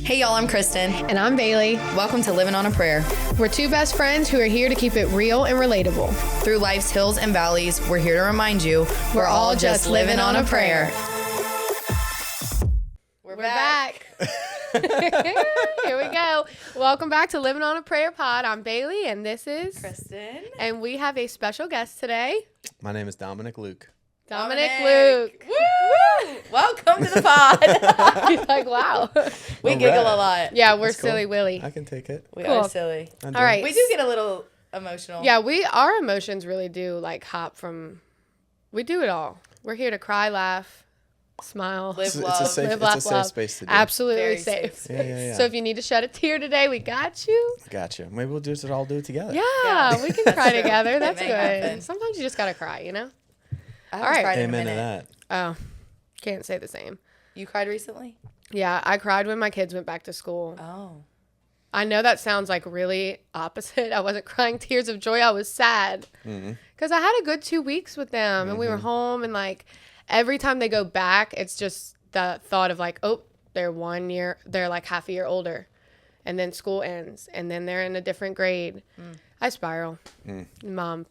Hey y'all, I'm Kristen. And I'm Bailey. Welcome to Living on a Prayer. We're two best friends who are here to keep it real and relatable. Through life's hills and valleys, we're here to remind you we're all just living on a prayer. We're back. Here we go. Welcome back to Living on a Prayer Pod. I'm Bailey, and this is Kristen. And we have a special guest today. My name is Dominic Luke. Dominic Luke. Woo! Welcome to the pod. He's like, wow. We All giggle right. a lot. Yeah, we're That's cool. silly Willy. I can take it. We Cool. are silly. All right. We do get a little emotional. Yeah, our emotions really do like hop from, we do it all. We're here to cry, laugh, smile. Live It's love. a safe, Live, it's a laugh, safe love. space to do. Absolutely Very safe. safe. Yeah. So if you need to shed a tear today, we got you. Gotcha. Maybe we'll just all do it together. Yeah, we can cry true. together. It That's may good. happen. Sometimes you just gotta cry, you know? I All haven't right. cried in a Amen to minute. that. Oh, can't say the same. You cried recently? Yeah, I cried when my kids went back to school. Oh. I know that sounds like really opposite. I wasn't crying tears of joy. I was sad because I had a good 2 weeks with them and we were home, and like every time they go back, it's just the thought of like, oh, they're like half a year older, and then school ends and then they're in a different grade. I spiral. Mom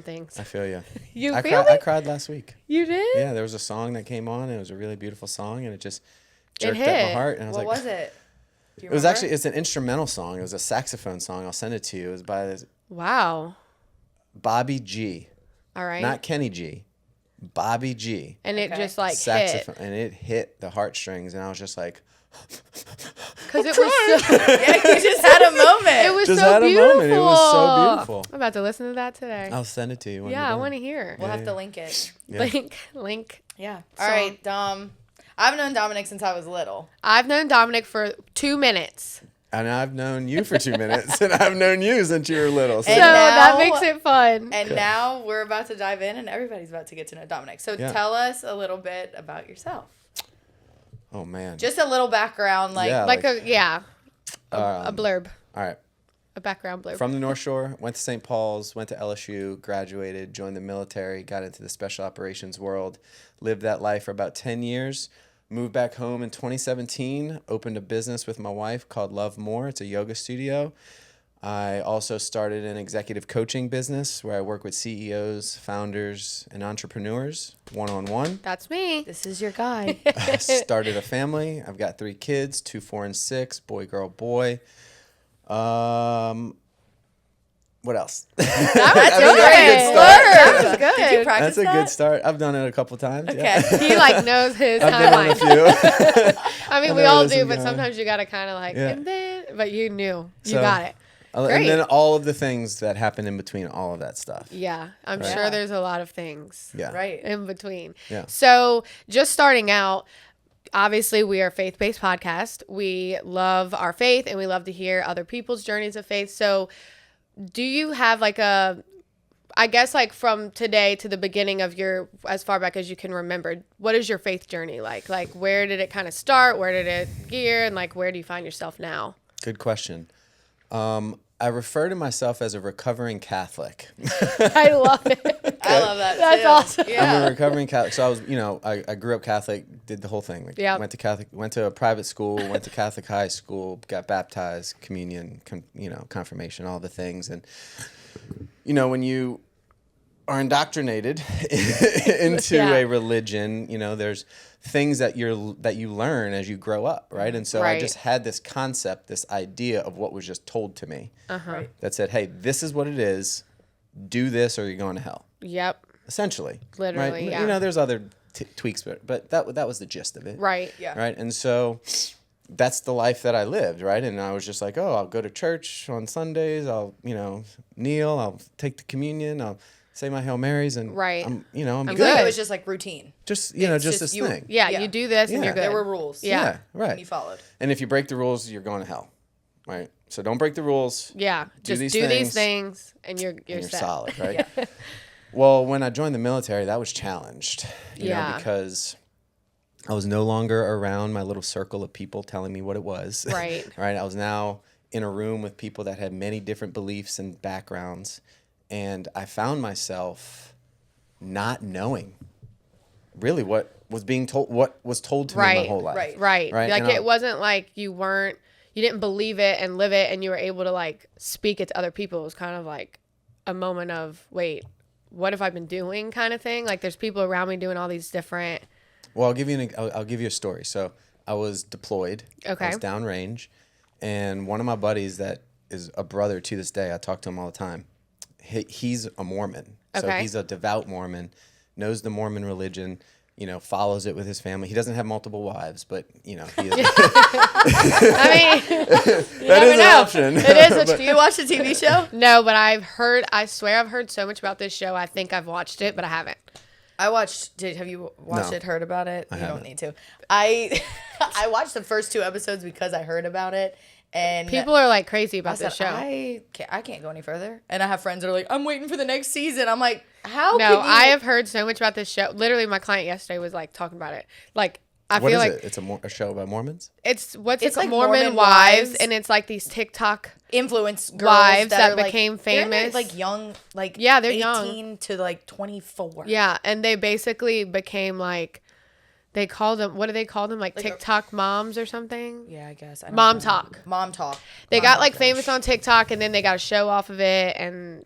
things. I feel you. You I feel I me? cried last week. You did? Yeah, there was a song that came on, and it was a really beautiful song, and it just jerked hit. at my heart. And I was What like, was it? Do you It was remember? actually, it's an instrumental song. It was a saxophone song. I'll send it to you. It was by this Wow. Bobby G. All right. Not Kenny G. Bobby G. And it Okay. just like Saxophone. hit And it hit the heartstrings, and I was just like, because it was so, Yeah, you just had a moment. it was just so had a beautiful. moment. It was so beautiful. I'm about to listen to that today. I'll send it to you. When Yeah, you're I done. want to hear. We'll Yeah, have to link it. Yeah. Link. Yeah. So- All right, Dom. I've known Dominic since I was little. I've known Dominic for 2 minutes, And I've known you for 2 minutes, and I've known you since you were little. so And that now- makes it fun. And now we're about to dive in, and everybody's about to get to know Dominic. So Yeah. tell us a little bit about yourself. Oh man. Just a little background, like Yeah. like like, a blurb, All right. a background blurb. From the North Shore, went to St. Paul's, went to LSU, graduated, joined the military, got into the special operations world, lived that life for about 10 years, moved back home in 2017, opened a business with my wife called Love More. It's a yoga studio. I also started an executive coaching business where I work with CEOs, founders, and entrepreneurs one-on-one. That's me. this is your guy. I started a family. I've got 3 kids, 2, 4, and 6, boy, girl, boy. What else? That That's was a good start. That was good. Did you practice That's a that? good start. I've done it a couple times. Okay. Yeah. He like knows his I've been on a timeline. few. I mean, I we know all this do, is but going. sometimes you gotta kind of like, Yeah. and then, but you knew, you So- got it. Great. And then all of the things that happen in between all of that stuff. Yeah, I'm Right. sure there's a lot of things. Yeah. Right. In between. Yeah. So just starting out, obviously we are a faith-based podcast. We love our faith and we love to hear other people's journeys of faith. So do you have like I guess like from today to the beginning of your, as far back as you can remember, what is your faith journey like? Like where did it kind of start? Where did it gear? And like where do you find yourself now? Good question. I refer to myself as a recovering Catholic. I love it. I love that. That's too. awesome. I'm a Yeah. recovering Catholic. So I was, I grew up Catholic, did the whole thing. Like, Yeah. went to a private school, went to Catholic high school, got baptized, communion, confirmation, all the things. And, when you are indoctrinated into Yeah. a religion, there's things that you learn as you grow up, right? And so I Right. just had this concept, this idea of what was just told to me Right. that said, hey, this is what it is. Do this or you're going to hell. Yep. Essentially. Literally, right? yeah. There's other tweaks, but that was the gist of it. Right. Yeah. Right. And so that's the life that I lived, right? And I was just like, oh, I'll go to church on Sundays. I'll, kneel. I'll take the communion. I'll say my Hail Marys, and Right. I'm I'm I good. feel like good. it was just like routine. Just, It's just just this you- thing. Yeah, Yeah. you do this and Yeah. you're good. There were rules. Yeah. Right. And you followed. And if you break the rules, you're going to hell, right? So don't break the rules. Yeah. Just these do these things, things and you're And you're set. solid, right? Well, when I joined the military, that was challenged, Yeah. because I was no longer around my little circle of people telling me what it was. Right. Right. I was now in a room with people that had many different beliefs and backgrounds, and I found myself not knowing really what was being told, what was told to me my whole life. Right. Like And it wasn't like you didn't believe it and live it and you were able to like speak it to other people. It was kind of like a moment of, wait, what have I been doing kind of thing? Like there's people around me doing all these different. Well, I'll give you a story. So I was deployed. Okay. I was downrange, and one of my buddies that is a brother to this day, I talk to him all the time. He's a Mormon. So he's a devout Mormon, knows the Mormon religion, follows it with his family. He doesn't have multiple wives, but, he is. I mean, that is an option. It is. Do you watch the TV show? No, but I swear I've heard so much about this show. I think I've watched it, but I haven't. Have you watched No. it, heard about it? I You haven't. don't need to. I watched the first 2 episodes because I heard about it. And People are like crazy I about said, this show. I can't go any further. And I have friends that are like, I'm waiting for the next season. I'm like, how No, can you? I have heard so much about this show. Literally, my client yesterday was like talking about it. Like, I What feel is like it? It's a show about Mormons? it's It's like Mormon Mormon wives, wives. and it's like these TikTok. Influence girls Wives that are, like, became they're, famous. like young, like Yeah, they're 18 young. to like 24. Yeah, and they basically became like, they called them. What do they call them? Like TikTok moms or something. Yeah, I guess. I don't Mom know. talk. Mom talk. They Oh got my like gosh. famous on TikTok, and then they got a show off of it, and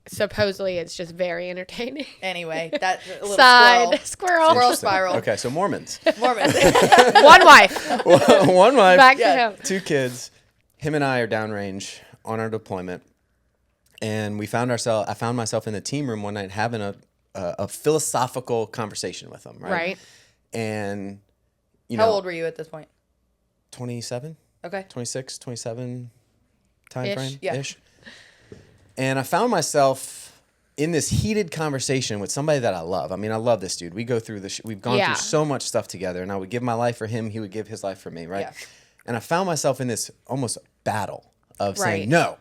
supposedly it's just very entertaining. Anyway, that a little Side squirrel squirrel. spiral. Okay, so Mormons. Mormons. One wife. One wife, Back to Yeah. him. 2 kids. Him and I are downrange on our deployment, and I found myself in the team room one night having a philosophical conversation with him. Right. And How old were you at this point? 27, Okay. 26, 27 time Ish. frame Yeah. ish. And I found myself in this heated conversation with somebody that I love. I mean, I love this dude. We go through this. We've gone Yeah. through so much stuff together, and I would give my life for him. He would give his life for me, right? Yeah. And I found myself in this almost battle of Right. saying, no,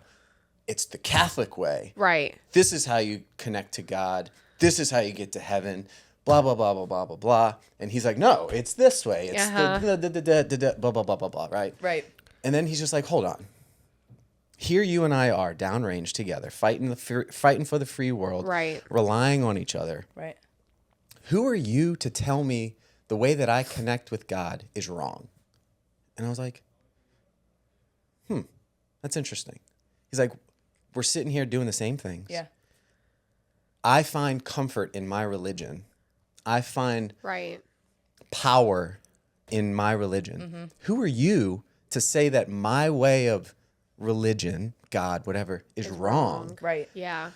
it's the Catholic way. Right. This is how you connect to God. This is how you get to heaven. Blah, blah, blah, blah, blah, blah, blah. And he's like, no, it's this way. It's the blah, blah, blah, blah, blah, right? Right. And then he's just like, hold on. Here you and I are downrange together, fighting for the free world, Right. relying on each other. Right. Who are you to tell me the way that I connect with God is wrong? And I was like, that's interesting. He's like, we're sitting here doing the same things. Yeah. I find comfort in my religion. I find Right. power in my religion. Mm-hmm. Who are you to say that my way of religion, God, whatever, is wrong? Right. Yeah.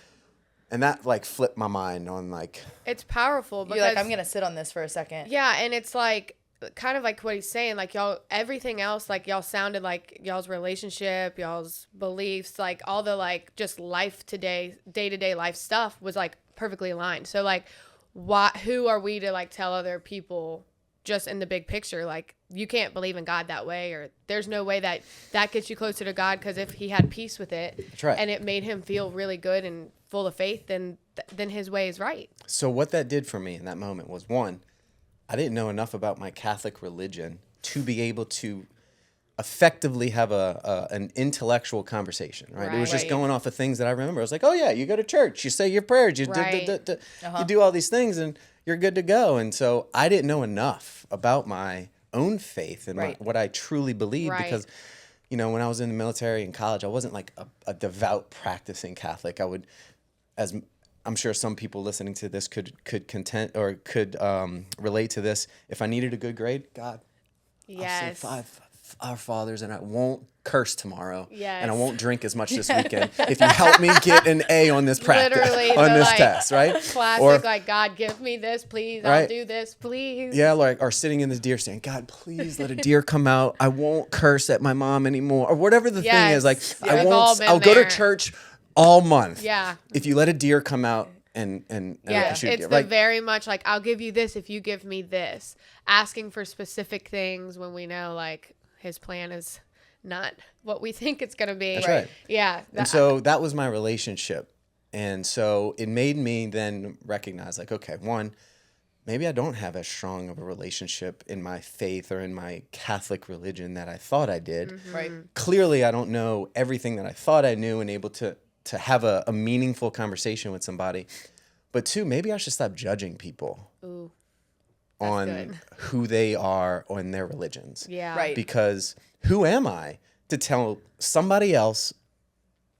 And that like flipped my mind on like, It's powerful because You're like, I'm going to sit on this for a second. yeah, and it's like kind of like what he's saying, like y'all, everything else, like y'all sounded like y'all's relationship, y'all's beliefs, like all the like just life today, day-to-day life stuff was like perfectly aligned. So like, who are we to like tell other people just in the big picture, like you can't believe in God that way, or there's no way that gets you closer to God, because if he had peace with it, That's right. and it made him feel really good and full of faith, then his way is right. so what that did for me in that moment was, one, I didn't know enough about my Catholic religion to be able to effectively have an intellectual conversation, right? It was just Right. going off of things that I remember. I was like, oh yeah, you go to church, you say your prayers, you Right. you do all these things, and you're good to go. And so I didn't know enough about my own faith and Right. what I truly believed, Right. because when I was in the military and college, I wasn't like a devout practicing Catholic. I would, as I'm sure some people listening to this could relate to this. If I needed a good grade, God, I'll say Yes. 5 Our Fathers, and I won't curse tomorrow. Yes. And I won't drink as much this weekend if you help me get an A on this practice, Literally, on the, this like, test, right? Classic, Or, like, God, give me this, please. I'll Right. do this, please. yeah, like, or sitting in the deer stand, God, please let a deer come out. I won't curse at my mom anymore, or whatever the thing is. Like, Yes. We've all been I'll go to there. church all month. Yeah. If you let a deer come out and Yeah, shoot a it's deer. the Like, very much like, I'll give you this if you give me this. Asking for specific things when we know, like, his plan is not what we think it's going to be. That's right. Yeah. And so that was my relationship. And so it made me then recognize, like, okay, one, maybe I don't have as strong of a relationship in my faith or in my Catholic religion that I thought I did. Mm-hmm. Right. Clearly, I don't know everything that I thought I knew and able to have a meaningful conversation with somebody. But two, maybe I should stop judging people. Ooh. on good. who they are on their religions. Yeah. Right. Because who am I to tell somebody else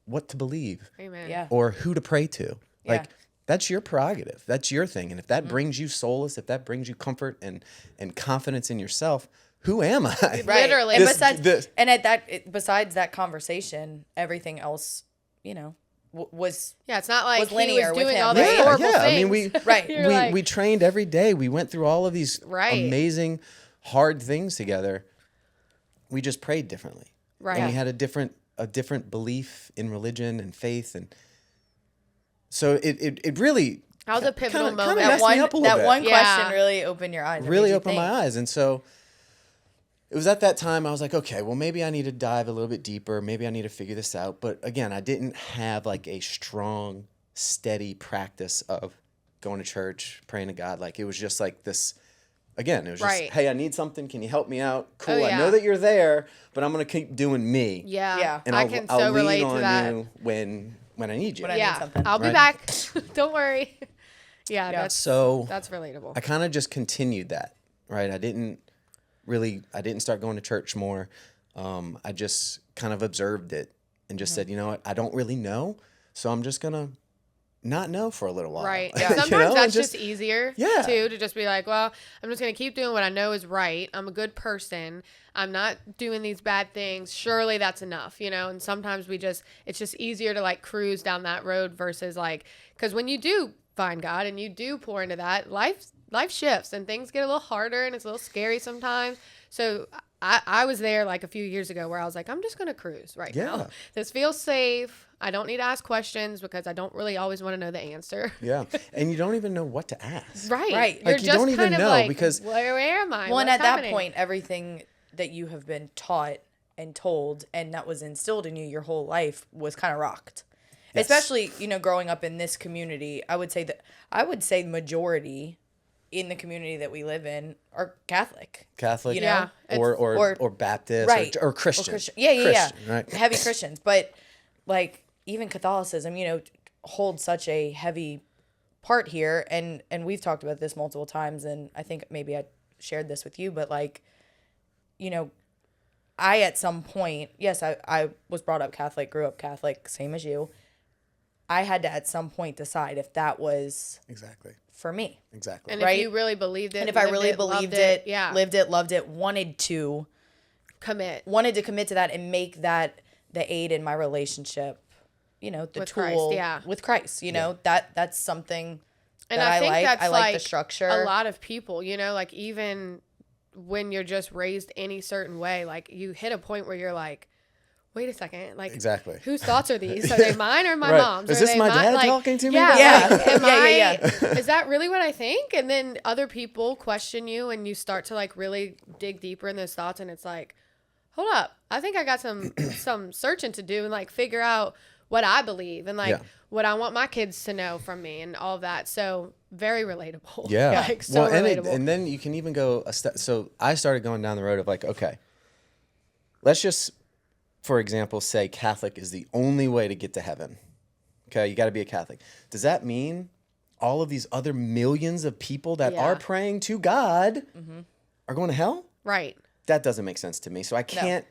what to believe Amen. Yeah. or who to pray to? Like, Yeah. that's your prerogative. That's your thing. And if that brings you solace, if that brings you comfort and confidence in yourself, who am I? Right. Literally. And This- besides that conversation, everything else, was Yeah, it's not like Was he linear was with doing him, all these right? horrible yeah. things. I mean, we Right. You're like- we trained every day. We went through all of these Right. amazing, hard things together. We just prayed differently. Right. And we had a different belief in religion and faith, and so it really That was a pivotal kinda moment. messed me up a little bit. one Yeah. question really opened your eyes. It really made you opened think. my eyes. And so it was at that time I was like, okay, well, maybe I need to dive a little bit deeper. Maybe I need to figure this out. But again, I didn't have like a strong, steady practice of going to church, praying to God. Like, it was just like this, again, it was just, Right. hey, I need something. Can you help me out? Cool. Oh, I yeah. know that you're there, but I'm going to keep doing me. Yeah. Yeah. And I I'll can I'll so lean relate on to that. you when I need you. When I need Yeah. something. I'll be Right. back. Don't worry. Yeah, Yeah. So that's relatable. I kind of just continued that, right? I didn't start going to church more. I just kind of observed it and just said, you know what? I don't really know. So I'm just going to not know for a little while. Right. You Sometimes know, and that's just easier Yeah. too, to just be like, well, I'm just going to keep doing what I know is right. I'm a good person. I'm not doing these bad things. Surely that's enough, and sometimes it's just easier to like cruise down that road versus like, because when you do find God and you do pour into that, life shifts and things get a little harder and it's a little scary sometimes. So I was there like a few years ago where I was like, I'm just going to cruise right Yeah. now. This feels safe. I don't need to ask questions because I don't really always want to know the answer. Yeah. And you don't even know what to ask. Right. Right. You're Like, you just don't even kind of know like, because- where am I? Well, and What's at happening? that point, everything that you have been taught and told and that was instilled in you your whole life was kind of rocked. Yes. Especially, growing up in this community, I would say the majority in the community that we live in are Catholic. Catholic. You know? Yeah. Or Baptist. Right. Or Christian. Yeah. Christian, right? Heavy Christians. But like even Catholicism, holds such a heavy part here. And we've talked about this multiple times. And I think maybe I shared this with you, but like, I at some point, yes, I was brought up Catholic, grew up Catholic, same as you. I had to at some point decide if that was Exactly. for me. Exactly. And right? if you really believed it, And if I lived really loved believed it, yeah, lived it, loved it, wanted to commit. commit to that and make that the aid in my relationship, the With tool Christ, yeah. with Christ, that's something And that I think like. that's I like the structure. A lot of people, like even when you're just raised any certain way, like you hit a point where you're like, wait a second, like Exactly. whose thoughts are these? Are they mine or my Right. mom's? Is Are this they my mi- dad like, talking to me? Yeah, Yeah. like, am Yeah. is that really what I think? And then other people question you, and you start to like really dig deeper in those thoughts, and it's like, hold up, I think I got some searching to do and like figure out what I believe and like Yeah. what I want my kids to know from me and all of that. So very relatable. Yeah. Like so relatable. And then you can even go a step. So I started going down the road of like, okay, let's just, for example, say Catholic is the only way to get to heaven. Okay. You got to be a Catholic. Does that mean all of these other millions of people that Yeah. are praying to God are going to hell? Right. That doesn't make sense to me. So I can't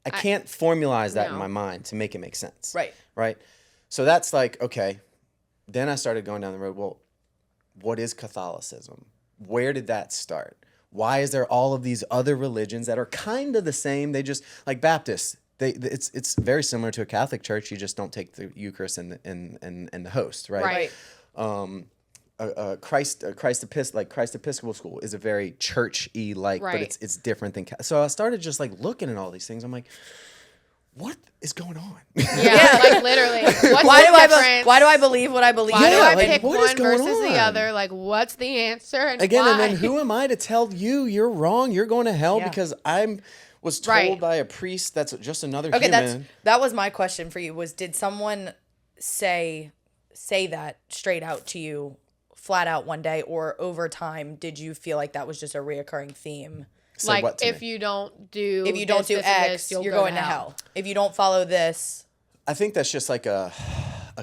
formalize that in No. my mind to make it make sense. Right. Right. So that's like, okay. Then I started going down the road. Well, what is Catholicism? Where did that start? Why is there all of these other religions that are kind of the same? They just, like Baptists, it's very similar to a Catholic church. You just don't take the Eucharist and the host, right? Right. Christ Episcopal School is a very church-y like, but Right. it's different than. So I started just like looking at all these things. I'm like, what is going on? Yeah, like literally. What's Why the do difference? I believe what I believe? Why do Yeah, I like, pick what is one going versus the on? other? Like, what's the answer? And Again, why? and then who am I to tell you you're wrong? You're going to hell Yeah. because I was told Right. by a priest that's just another Okay, human. that was my question for you. Was did someone say that straight out to you, flat out one day, or over time? Did you feel like that was just a reoccurring theme? Say like, what to if me? you don't do If you don't this, do this, and X, this, you'll you're go going to hell. If you don't follow this, I think that's just like a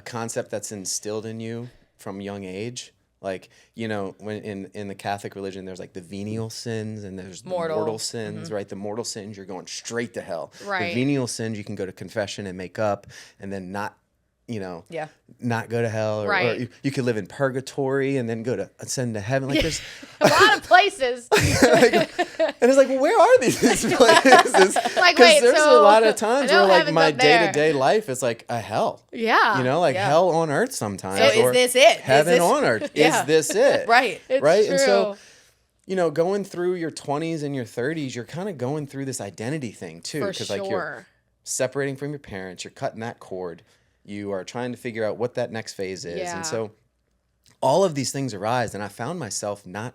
concept that's instilled in you from a young age. Like, you know, when in the Catholic religion, there's like the venial sins and there's the Mortal. mortal sins, right? The mortal sins, you're going straight to hell. Right. The venial sins, you can go to confession and make up and then not, you know, Yeah. not go to hell. Or, Right. or you could live in purgatory and then go to ascend to heaven. Like there's, A lot of places. and it's like, well, where are these places? Like, Because wait, there's so a lot of I times know where like heaven's my up there. day-to-day life is like a hell. Yeah. You know, like Yeah. hell on earth sometimes. So is or this it? Is Heaven this- on earth. Yeah. Is this it? Right. It's right? true. And so, you know, going through your 20s and your 30s, you're kind of going through this identity thing too. For Like you're sure. separating from your parents, you're cutting that cord. You are trying to figure out what that next phase is. Yeah. And so all of these things arise, and I found myself not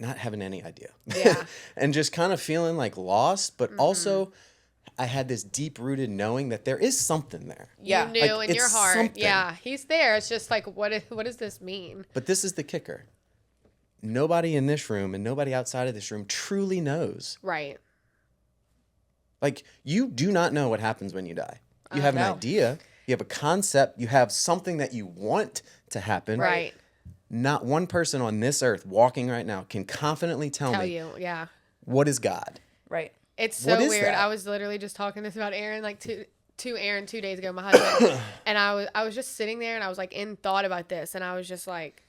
having any idea. Yeah. And just kind of feeling like lost, but also I had this deep-rooted knowing that there is something there. Yeah. You knew Like, in your it's heart. something. Yeah. He's there. It's just like, what does this mean? But this is the kicker. Nobody in this room and nobody outside of this room truly knows. Right. Like, you do not know what happens when you die. You have an no. idea. You have a concept. You have something that you want to happen. Right. Not one person on this earth walking right now can confidently tell Tell me you. Yeah. what is God. Right. It's so What is weird. that? I was literally just talking this about Aaron like to Aaron 2 days ago, my husband, and I was just sitting there and I was like in thought about this, and I was just like,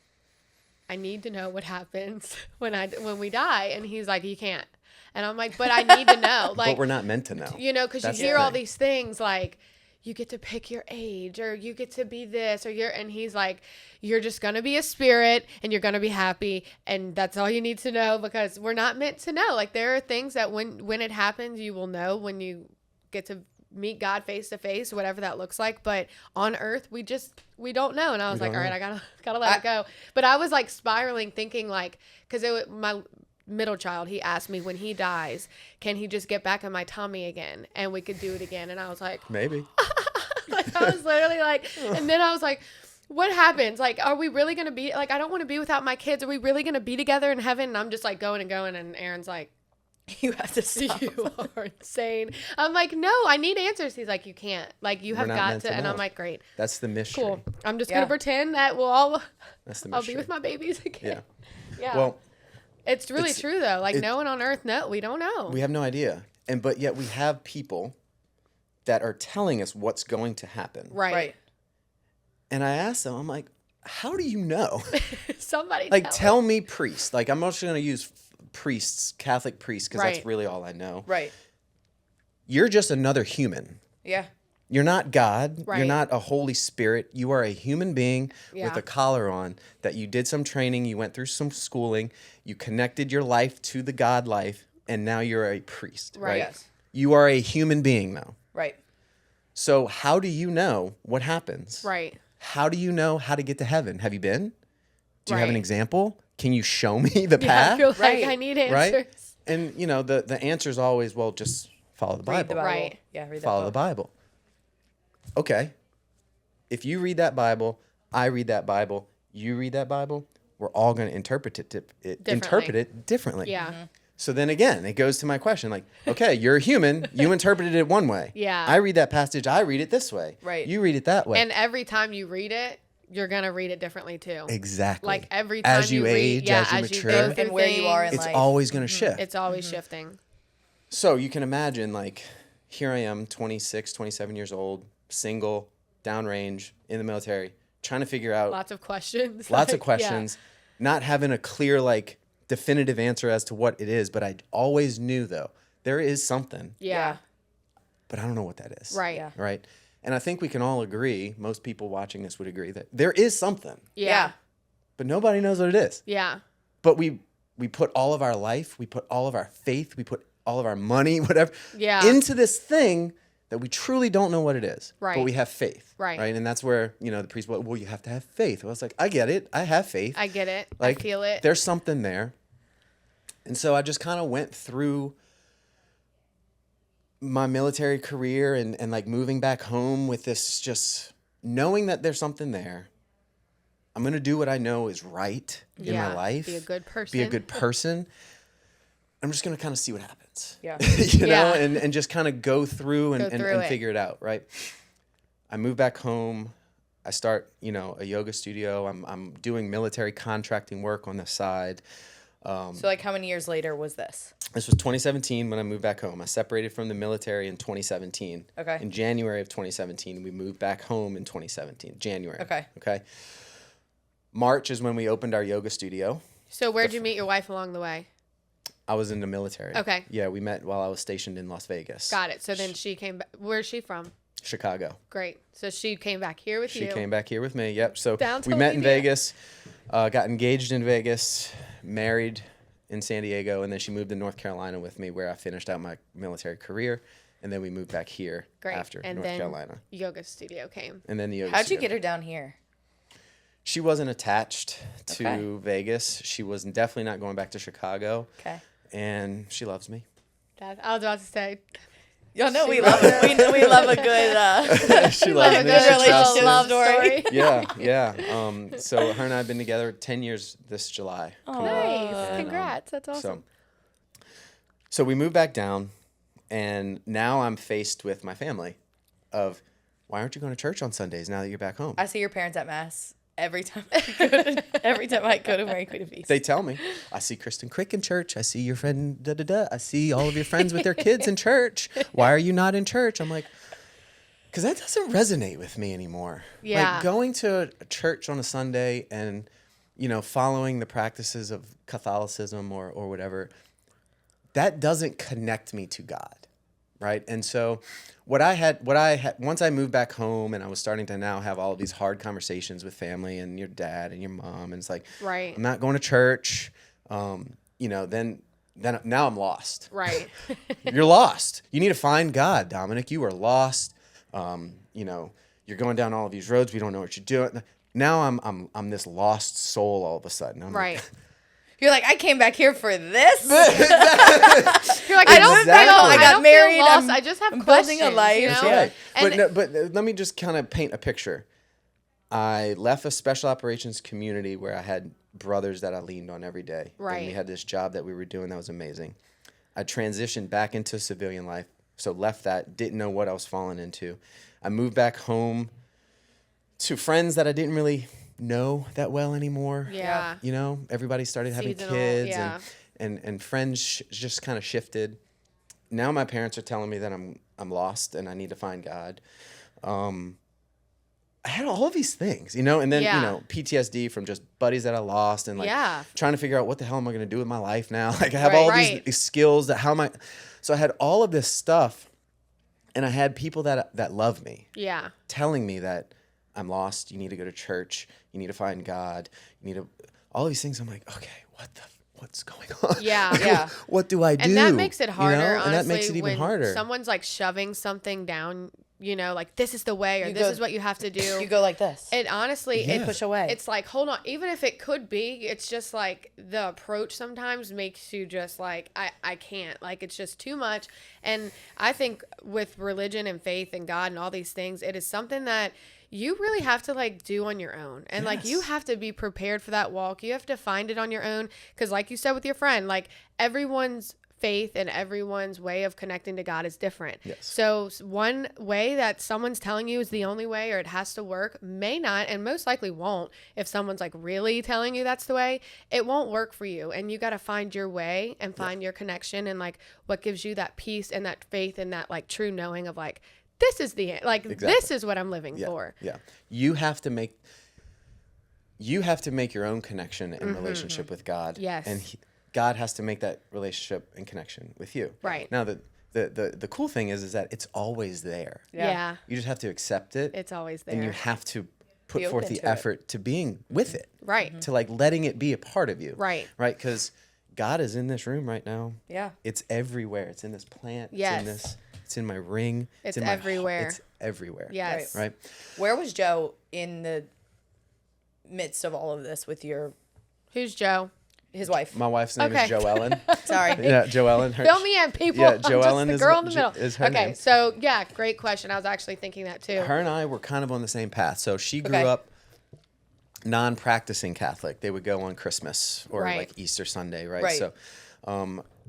I need to know what happens when we die, and he's like, you can't, and I'm like, but I need to know, like, But we're not meant to know. you know, because you That's the hear all thing. these things like you get to pick your age or you get to be this or and he's like, you're just gonna be a spirit and you're gonna be happy, and that's all you need to know, because we're not meant to know. Like, there are things that when it happens, you will know when you get to meet God face to face, whatever that looks like. But on earth, we don't know. And I was like, all right, I gotta let it go. But I was like spiraling, thinking like, because my middle child, he asked me, when he dies, can he just get back in my tummy again and we could do it again? And I was like, Maybe. like, I was literally like, and then I was like, what happens? Like, are we really gonna be like, I don't want to be without my kids. Are we really gonna be together in heaven? And I'm just like going and going, and Aaron's like, You have to stop. you are insane. I'm like, no, I need answers. He's like, you can't. Like, you have We're not got meant to. to And know. I'm like, great, That's the mystery. cool. I'm just Yeah. gonna pretend that we'll all, That's the I'll mystery. be with my babies Yeah. again. Yeah. Well, it's really it's- true though. Like, it- no one on earth, no, we don't know. we have no idea. But yet we have people that are telling us what's going to happen. right. Right. And I asked them, I'm like, how do you know? Somebody Like, tell tell me priest. Like, I'm also going to use priests, Catholic priests, because that's Right. really all I know. Right. You're just another human. Yeah. You're not God. You're Right. not a Holy Spirit. You are a human being with Yeah. a collar on, that you did some training, you went through some schooling, you connected your life to the God life, and now you're a priest, Right. right? Yes. You are a human being now. Right. So how do you know what happens? Right. How do you know how to get to heaven? Have you been? Do you have an Right. example? Can you show me the Yeah, path? you're like, Right. I need Right? answers. And you know, the answer is always, well, just follow the Read Bible. the Bible. Right. Yeah. Read Follow the book. Bible. Okay. If you read that Bible, I read that Bible, you read that Bible, we're all going to interpret it differently. Yeah. Mm-hmm. So then again, it goes to my question, like, okay, you're a human, you interpreted it one way. Yeah. I read that passage, I read it this way. Right. You read it that way. And every time you read it, you're gonna read it differently too. Exactly. Like, every time as you read, age, yeah, as you mature, go through And where you are in things, it's life. always going to shift. it's always shifting. So you can imagine, like, here I am, 26, 27 years old, single, downrange, in the military, trying to figure out Lots of questions. lots of like, questions, not having a clear, like, definitive answer as to what it is. But I always knew, though, there is something, Yeah. but I don't know what that is. Right. Yeah. Right. And I think we can all agree, most people watching this would agree, that there is something, Yeah. but nobody knows what it is. Yeah. But we put all of our life, we put all of our faith, we put all of our money, whatever, Yeah. into this thing that we truly don't know what it is. But Right. we have faith. Right. Right. And that's where, you know, the priest, well, you have to have faith. Well, I was like, I get it. I have faith. I get it. Like, I feel it. There's something there. And so I just kind of went through my military career and like moving back home with this, just knowing that there's something there. I'm going to do what I know is right in my Yeah. life. Be a good person. Be a good person. I'm just going to kind of see what happens. Yeah. you know, Yeah. and just kind of go through and, Go and, through and it. figure it out, right? I moved back home. I start, a yoga studio. I'm doing military contracting work on the side. So like how many years later was this? This was 2017 when I moved back home. I separated from the military in 2017. Okay. In January of 2017, we moved back home in 2017, January. Okay. March is when we opened our yoga studio. So where'd you meet your wife along the way? I was in the military. Okay. Yeah, we met while I was stationed in Las Vegas. Got it. So then she came back. Where's she from? Chicago. Great. So she came back here with you. She came back here with me. Yep. So Down to we met in Louisiana. Vegas, got engaged in Vegas, married in San Diego, and then she moved to North Carolina with me, where I finished out my military career, and then we moved back here after and North then Carolina. Yoga studio came. And then the yoga How'd you studio. get her down here? She wasn't attached to Okay. Vegas. She was definitely not going back to Chicago. Okay. And she loves me. I was about to say. Y'all know we love it. We love a good She Love loves a me. good She trusts relationship me. love story. Yeah. So her and I have been together 10 years this July. Nice. And, Congrats. That's awesome. So we moved back down, and now I'm faced with my family of, why aren't you going to church on Sundays now that you're back home? I see your parents at mass every time I go to Mary Queen of Peace. They tell me, I see Kristen Crick in church. I see your friend, I see all of your friends with their kids in church. Why are you not in church? I'm like, because that doesn't resonate with me anymore. Yeah. Like going to a church on a Sunday and, following the practices of Catholicism or whatever, that doesn't connect me to God. Right. And so what I had, once I moved back home and I was starting to now have all of these hard conversations with family and your dad and your mom, and it's like, Right. I'm not going to church. Then now I'm lost. Right. You're lost. You need to find God, Dominic. You are lost. You're going down all of these roads. We don't know what you're doing. Now I'm this lost soul all of a sudden. I'm Right. like, You're like, I came back here for this. You're like, I don't Exactly. feel, I got don't married, feel lost. I'm- I just have I'm questions. building a life. You know? That's right. And But let me just kind of paint a picture. I left a special operations community where I had brothers that I leaned on every day. Right. And we had this job that we were doing that was amazing. I transitioned back into civilian life. So left that, didn't know what I was falling into. I moved back home to friends that I didn't really know that well anymore. Yeah. Everybody started having Seasonal, kids yeah. and friends just kind of shifted. Now my parents are telling me that I'm lost and I need to find God. I had all of these things, and then, Yeah. PTSD from just buddies that I lost and Yeah. trying to figure out what the hell am I going to do with my life now? Like I have all Right. these skills that so I had all of this stuff, and I had people that love me Yeah. telling me that I'm lost. You need to go to church. You need to find God. You need to, all these things. I'm like, okay, what's going on? Yeah. Yeah. What do I do? And that makes it harder, honestly, And that makes it even when harder. someone's like shoving something down, like this is the way or You this go- is what you have to do. You go like this. It honestly, Yeah. Push away. it's like, hold on, even if it could be, it's just like the approach sometimes makes you just like, I can't, like, it's just too much. And I think with religion and faith and God and all these things, it is something that you really have to like do on your own. And like, you Yes. have to be prepared for that walk. You have to find it on your own. Cause like you said with your friend, like everyone's faith and everyone's way of connecting to God is different. Yes. So one way that someone's telling you is the only way or it has to work may not, and most likely won't. If someone's like really telling you that's the way, it won't work for you. And you got to find your way and find your connection and like what gives you that peace and that faith and that like true knowing of like, this is the end. Like, Exactly. this is what I'm living Yeah. for. Yeah. You have to make your own connection and relationship with God. Mm-hmm. Yes. And God has to make that relationship and connection with you. Right. Now the cool thing is that it's always there. Yeah. You just have to accept it. It's always there. And you have to put Be forth open the to it. effort to being with it. Right. To like letting it be a part of you. Right. Right. Because God is in this room right now. Yeah. It's everywhere. It's in this plant. Yes. It's in my ring. It's in my everywhere. It's everywhere. Yes. Right. Where was Joe in the midst of all of this with Who's Joe? his wife? My wife's name Okay. is Joellen. Sorry. Yeah, Joellen. Fill me in, people. Yeah, I'm just Joellen the is girl in the middle. is her Okay, name. so yeah, great question. I was actually thinking that too. Her and I were kind of on the same path. So she grew Okay. up non-practicing Catholic. They would go on Christmas or Right. like Easter Sunday, right? Right. So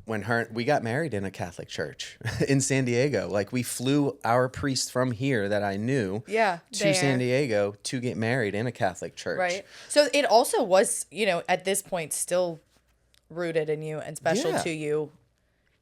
we got married in a Catholic church in San Diego. Like, we flew our priest from here that I knew to San Diego to get married in a Catholic church. Right. So it also was, at this point still rooted in you and special to you.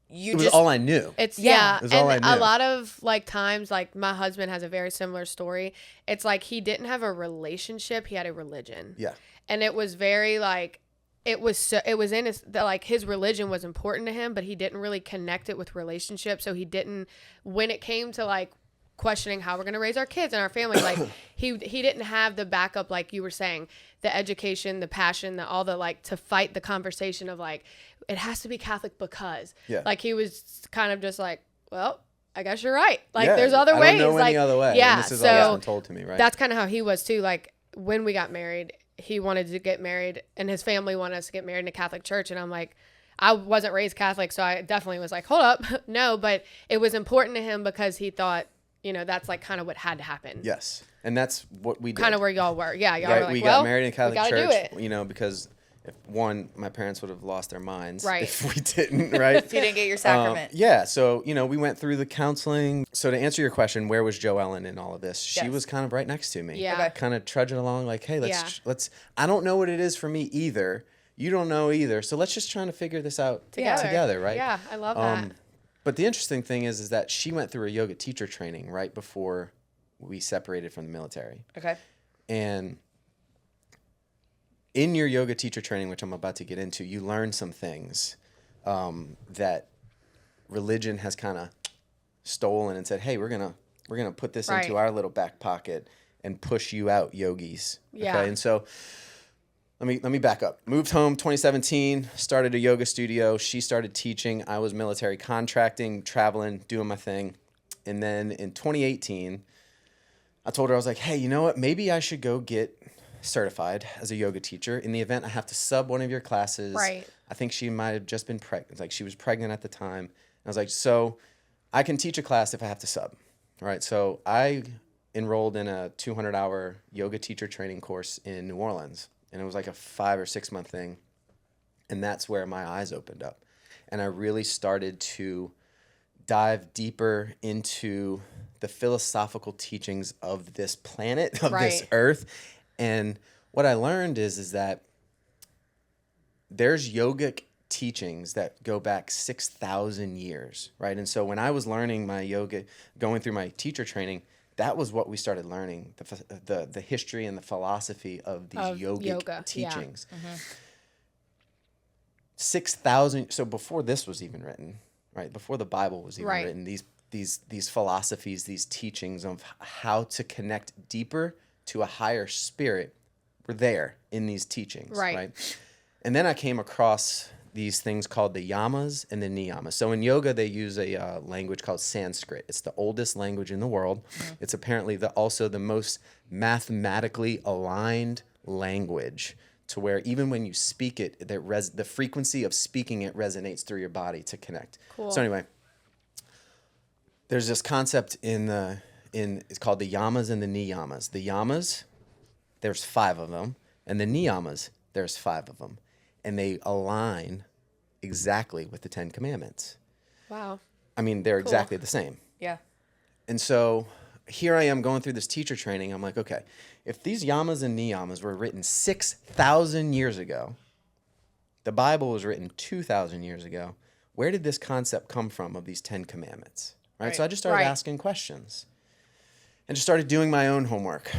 It was all I knew. It was all I knew. A lot of like times, like my husband has a very similar story. It's like he didn't have a relationship; he had a religion. Yeah, and it was very like it was in his like his religion was important to him, but he didn't really connect it with relationship. So he didn't when it came to like questioning how we're going to raise our kids and our family, like he didn't have the backup, like you were saying, the education, the passion, all the like to fight the conversation of like it has to be Catholic because like he was kind of just like, well, I guess you're right. Like there's other ways. I don't know like any other way. Yeah, and this is all that's been told to me, right? That's kind of how he was too. Like when we got married, he wanted to get married, and his family wanted us to get married in a Catholic church, and I'm like, I wasn't raised Catholic, so I definitely was like, hold up, no. But it was important to him because he thought, that's like kind of what had to happen. Yes, and that's what we did. Kind of where y'all were. Yeah, y'all were like, we got married in a Catholic church. Do it. Because if my parents would have lost their minds if we didn't, right? If you didn't get your sacrament. So, we went through the counseling. So to answer your question, where was Jo Ellen in all of this? She was kind of right next to me. Yeah. Okay. Kind of trudging along like, hey, let's, I don't know what it is for me either. You don't know either. So let's just try to figure this out together, right? Yeah, I love that. But the interesting thing is that she went through a yoga teacher training right before we separated from the military. Okay. And in your yoga teacher training, which I'm about to get into, you learn some things that religion has kind of stolen and said, hey, we're gonna put this into our little back pocket and push you out, yogis. Yeah. Okay. And so let me back up. Moved home 2017, started a yoga studio. She started teaching. I was military contracting, traveling, doing my thing. And then in 2018, I told her, I was like, hey, you know what? Maybe I should go get certified as a yoga teacher. In the event I have to sub one of your classes. Right. I think she might have just been pregnant. Like she was pregnant at the time. And I was like, so I can teach a class if I have to sub. All right. So I enrolled in a 200-hour yoga teacher training course in New Orleans. And it was like a 5 or 6 month thing. And that's where my eyes opened up. And I really started to dive deeper into the philosophical teachings of this planet, of this earth. And what I learned is that there's yogic teachings that go back 6,000 years, right? And so when I was learning my yoga, going through my teacher training, that was what we started learning, the history and the philosophy of these yogic teachings. Yeah. Mm-hmm. 6,000. So before this was even written, right? Before the Bible was even written, these philosophies, these teachings of how to connect deeper to a higher spirit were there in these teachings, right? And then I came across these things called the yamas and the niyamas. So in yoga, they use a language called Sanskrit. It's the oldest language in the world. Mm-hmm. It's apparently also the most mathematically aligned language, to where even when you speak it, the frequency of speaking it resonates through your body to connect. Cool. So anyway, there's this concept it's called the yamas and the niyamas. The yamas, there's 5 of them, and the niyamas, there's 5 of them. And they align exactly with the 10 Commandments. Wow. I mean, they're exactly the same. Yeah. And so here I am going through this teacher training. I'm like, okay, if these yamas and niyamas were written 6,000 years ago, the Bible was written 2,000 years ago, where did this concept come from of these 10 Commandments? Right? So I just started asking questions and just started doing my own homework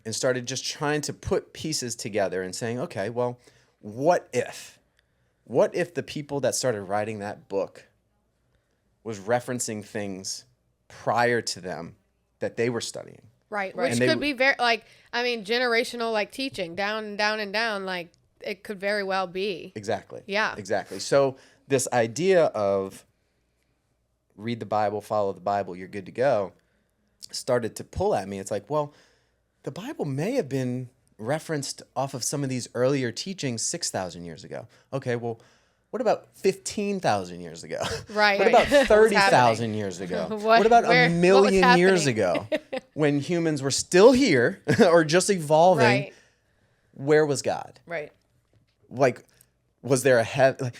and started just trying to put pieces together and saying, okay, well, what if the people that started writing that book was referencing things prior to them that they were studying? Right. Which could be very, generational, teaching down and down and down. It could very well be. Exactly. Yeah. Exactly. So this idea of read the Bible, follow the Bible, you're good to go, started to pull at me. It's like, well, the Bible may have been referenced off of some of these earlier teachings 6,000 years ago. Okay, well, what about 15,000 years ago? Right. What about 30,000 years ago? What about a million years ago when humans were still here or just evolving? Right. Where was God? Right. Was there a heaven?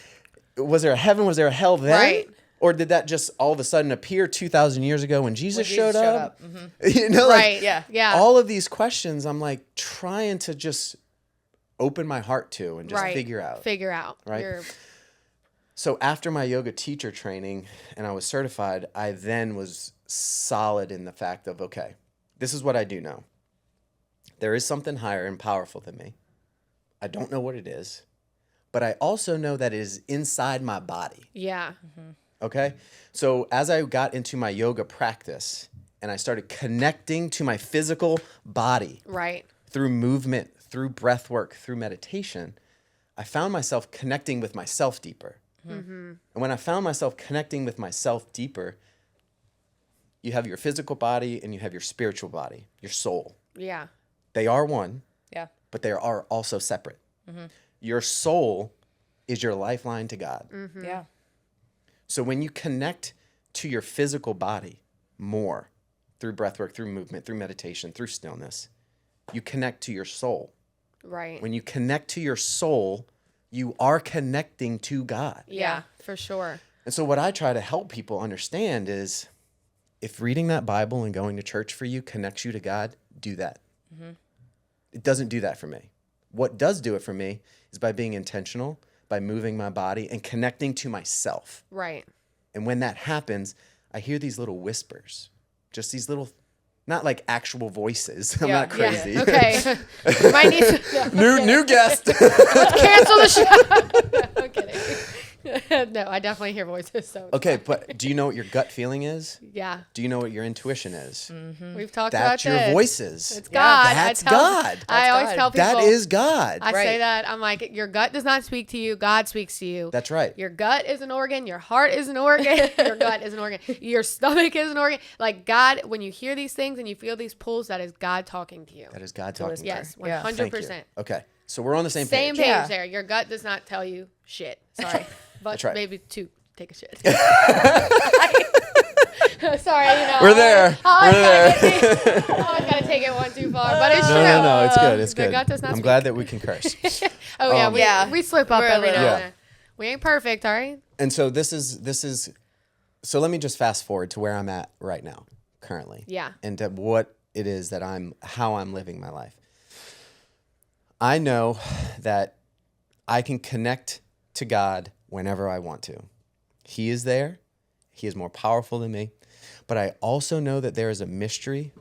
was there a heaven? Was there a hell then? Right. Or did that just all of a sudden appear 2,000 years ago when Jesus showed up? Mm-hmm. You know, like, Right. Yeah. all of these questions, I'm like trying to just open my heart to and just figure out. Right. So after my yoga teacher training and I was certified, I then was solid in the fact of, okay, this is what I do know. There is something higher and powerful than me. I don't know what it is, but I also know that it is inside my body. Yeah. Mm-hmm. Okay? So as I got into my yoga practice and I started connecting to my physical body Right. through movement, through breath work, through meditation, I found myself connecting with myself deeper. Mm-hmm. And when I found myself connecting with myself deeper, you have your physical body and you have your spiritual body, your soul. Yeah. They are one, Yeah. but they are also separate. Mm-hmm. Your soul is your lifeline to God. Mm-hmm. Yeah. So when you connect to your physical body more through breathwork, through movement, through meditation, through stillness, you connect to your soul. Right. When you connect to your soul, you are connecting to God. Yeah, for sure. And so what I try to help people understand is if reading that Bible and going to church for you connects you to God, do that. Mm-hmm. It doesn't do that for me. What does do it for me is by being intentional, by moving my body and connecting to myself. Right. And when that happens, I hear these little whispers, just these little, not like actual voices. I'm Yeah, not crazy. Yeah. Okay. You might need to New guest. cancel the show. I'm kidding. No, I definitely hear voices. So Okay, but do you know what your gut feeling is? yeah, Do you know what your intuition is? we've talked That's about your this. voices. It's God. That's I tell, God. I always God. tell people That is God. I say Right. that. I'm like, your gut does not speak to you. God speaks to you. That's right. Your gut is an organ. Your heart is an organ. Your gut is an organ. Your stomach is an organ. Like God, when you hear these things and you feel these pulls, that is God talking to you. That is God talking to you. Yes, Yeah. 100%. Thank you. Okay, so we're on the same Same page. page Yeah. there. Your gut does not tell you shit. Sorry. But That's right. maybe to take a shit. Sorry, We're there. I We're there. gotta take it one too far, but it's true. No, it's good. It's The good. gut does not I'm speak. glad that we can curse. Oh yeah, Yeah. we slip up We're a every now little- and then. We ain't perfect, all right? And so this is so let me just fast forward to where I'm at right now, currently. Yeah. And to what it is that how I'm living my life. I know that I can connect to God whenever I want to. He is there. He is more powerful than me. But I also know that there is a mystery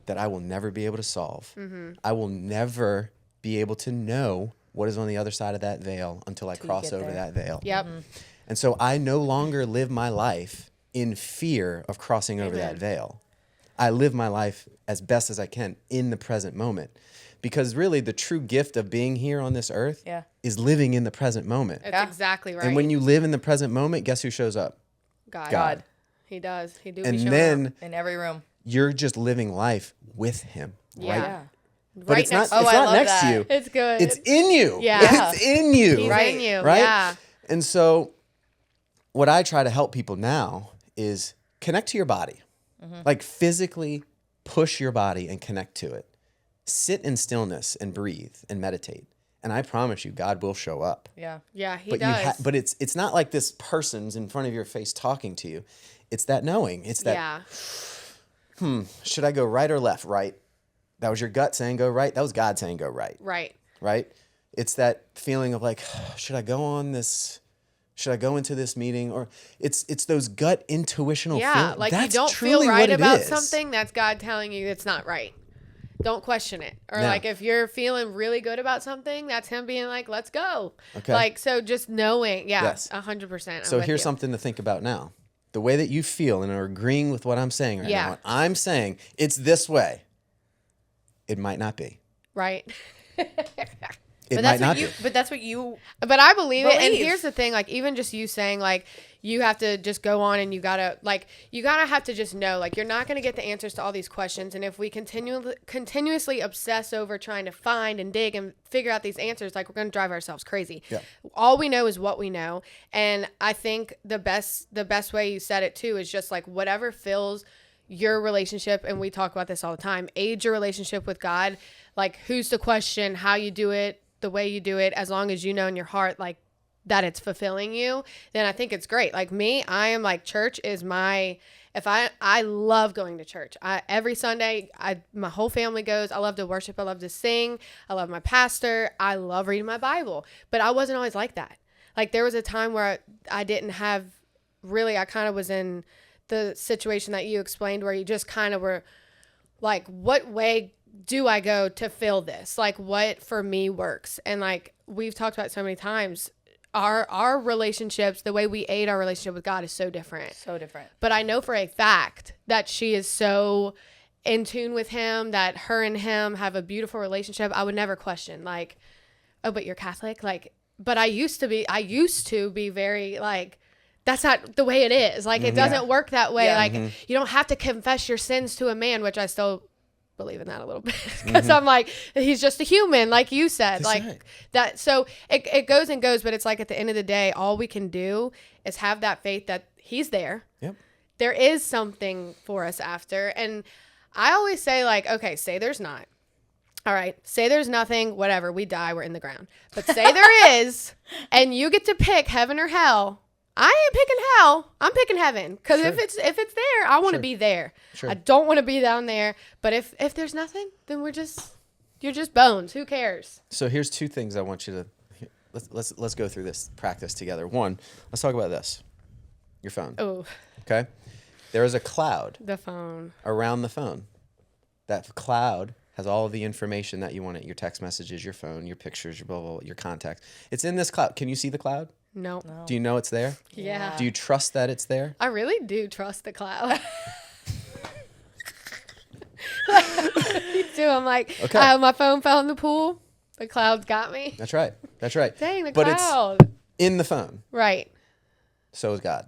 that I will never be able to solve. Mm-hmm. I will never be able to know what is on the other side of that veil until I cross get over there. that veil. Yep. And so I no longer live my life in fear of crossing over that veil. I live my life as best as I can in the present moment. Because really the true gift of being here on this earth Yeah. is living in the present moment. That's Yeah. exactly right. And when you live in the present moment, guess who shows up? God. God. He does. He do be And showing then up. In every room. you're just living life with him. Yeah. Right? Yeah. But Right it's not, next it's to I not love next that. to you. It's good. It's in you. Yeah. It's in you. He's Right. in you. Right? Yeah. And so what I try to help people now is connect to your body. Like physically push your body and connect to it. Sit in stillness and breathe and meditate. And I promise you, God will show up. Yeah. Yeah, he But does. but it's not like this person's in front of your face talking to you. It's that knowing. It's that, yeah. should I go right or left? Right. That was your gut saying go right. That was God saying go right. Right. Right. It's that feeling of like, should I go on this? Should I go into this meeting? Or it's those gut intuitional Yeah. feelings. Like That's you don't feel truly right what it about is. something, that's God telling you it's not right. Don't question it. Or No. like if you're feeling really good about something, that's him being like, let's go. Okay. Like, so just knowing. Yeah. Yes. 100%. So here's something to think about now. The way that you feel and are agreeing with what I'm saying right Yeah. now. I'm saying it's this way. It might not be. Right. It But might that's not what you. be. But that's what you. But I believe it. And Believe. here's the thing, like even just you saying like you have to just go on and you gotta have to just know like you're not gonna get the answers to all these questions. And if we continuously obsess over trying to find and dig and figure out these answers, like we're gonna drive ourselves crazy. Yeah. All we know is what we know. And I think the best way you said it too is just like whatever fills your relationship, and we talk about this all the time, age your relationship with God. Like who's to question how you do it, the way you do it, as long as you know in your heart, like that it's fulfilling you, then I think it's great. Like me, I am like, church is I love going to church. Every Sunday, my whole family goes. I love to worship. I love to sing. I love my pastor. I love reading my Bible. But I wasn't always like that. Like there was a time where I didn't have really, I kind of was in the situation that you explained where you just kind of were like, what way do I go to fill this? Like what for me works? And like we've talked about so many times, our relationships, the way we aid our relationship with God is so different. So different. But I know for a fact that she is so in tune with him, that her and him have a beautiful relationship. I would never question like, oh, but you're Catholic? Like, but I used to be very like, that's not the way it is. Like, it doesn't work that way. Like, you don't have to confess your sins to a man, which I still believe in that a little bit. Because I'm like, he's just a human, like you said. That's like, right. That. So it goes and goes, but it's like at the end of the day, all we can do is have that faith that he's there. Yep. There is something for us after. And I always say, like, okay, say there's not. All right, say there's nothing, whatever, we die, we're in the ground. But say there is, and you get to pick heaven or hell. I ain't picking hell. I'm picking heaven. Because if it's there, I want to be there. I don't want to be down there. But if there's nothing, then you're just bones. Who cares? So here's two things I want you to let's go through this practice together. One, let's talk about this. Your phone. Oh. Okay. There is a cloud. The phone. Around the phone. That cloud has all of the information that you want. Your text messages, your phone, your pictures, your blah, blah, blah, your contacts. It's in this cloud. Can you see the cloud? No. Do you know it's there? Yeah. Do you trust that it's there? I really do trust the cloud. Me too. I'm like, okay. My phone fell in the pool. The cloud's got me. That's right. Dang, the cloud. But it's in the phone. Right. So is God.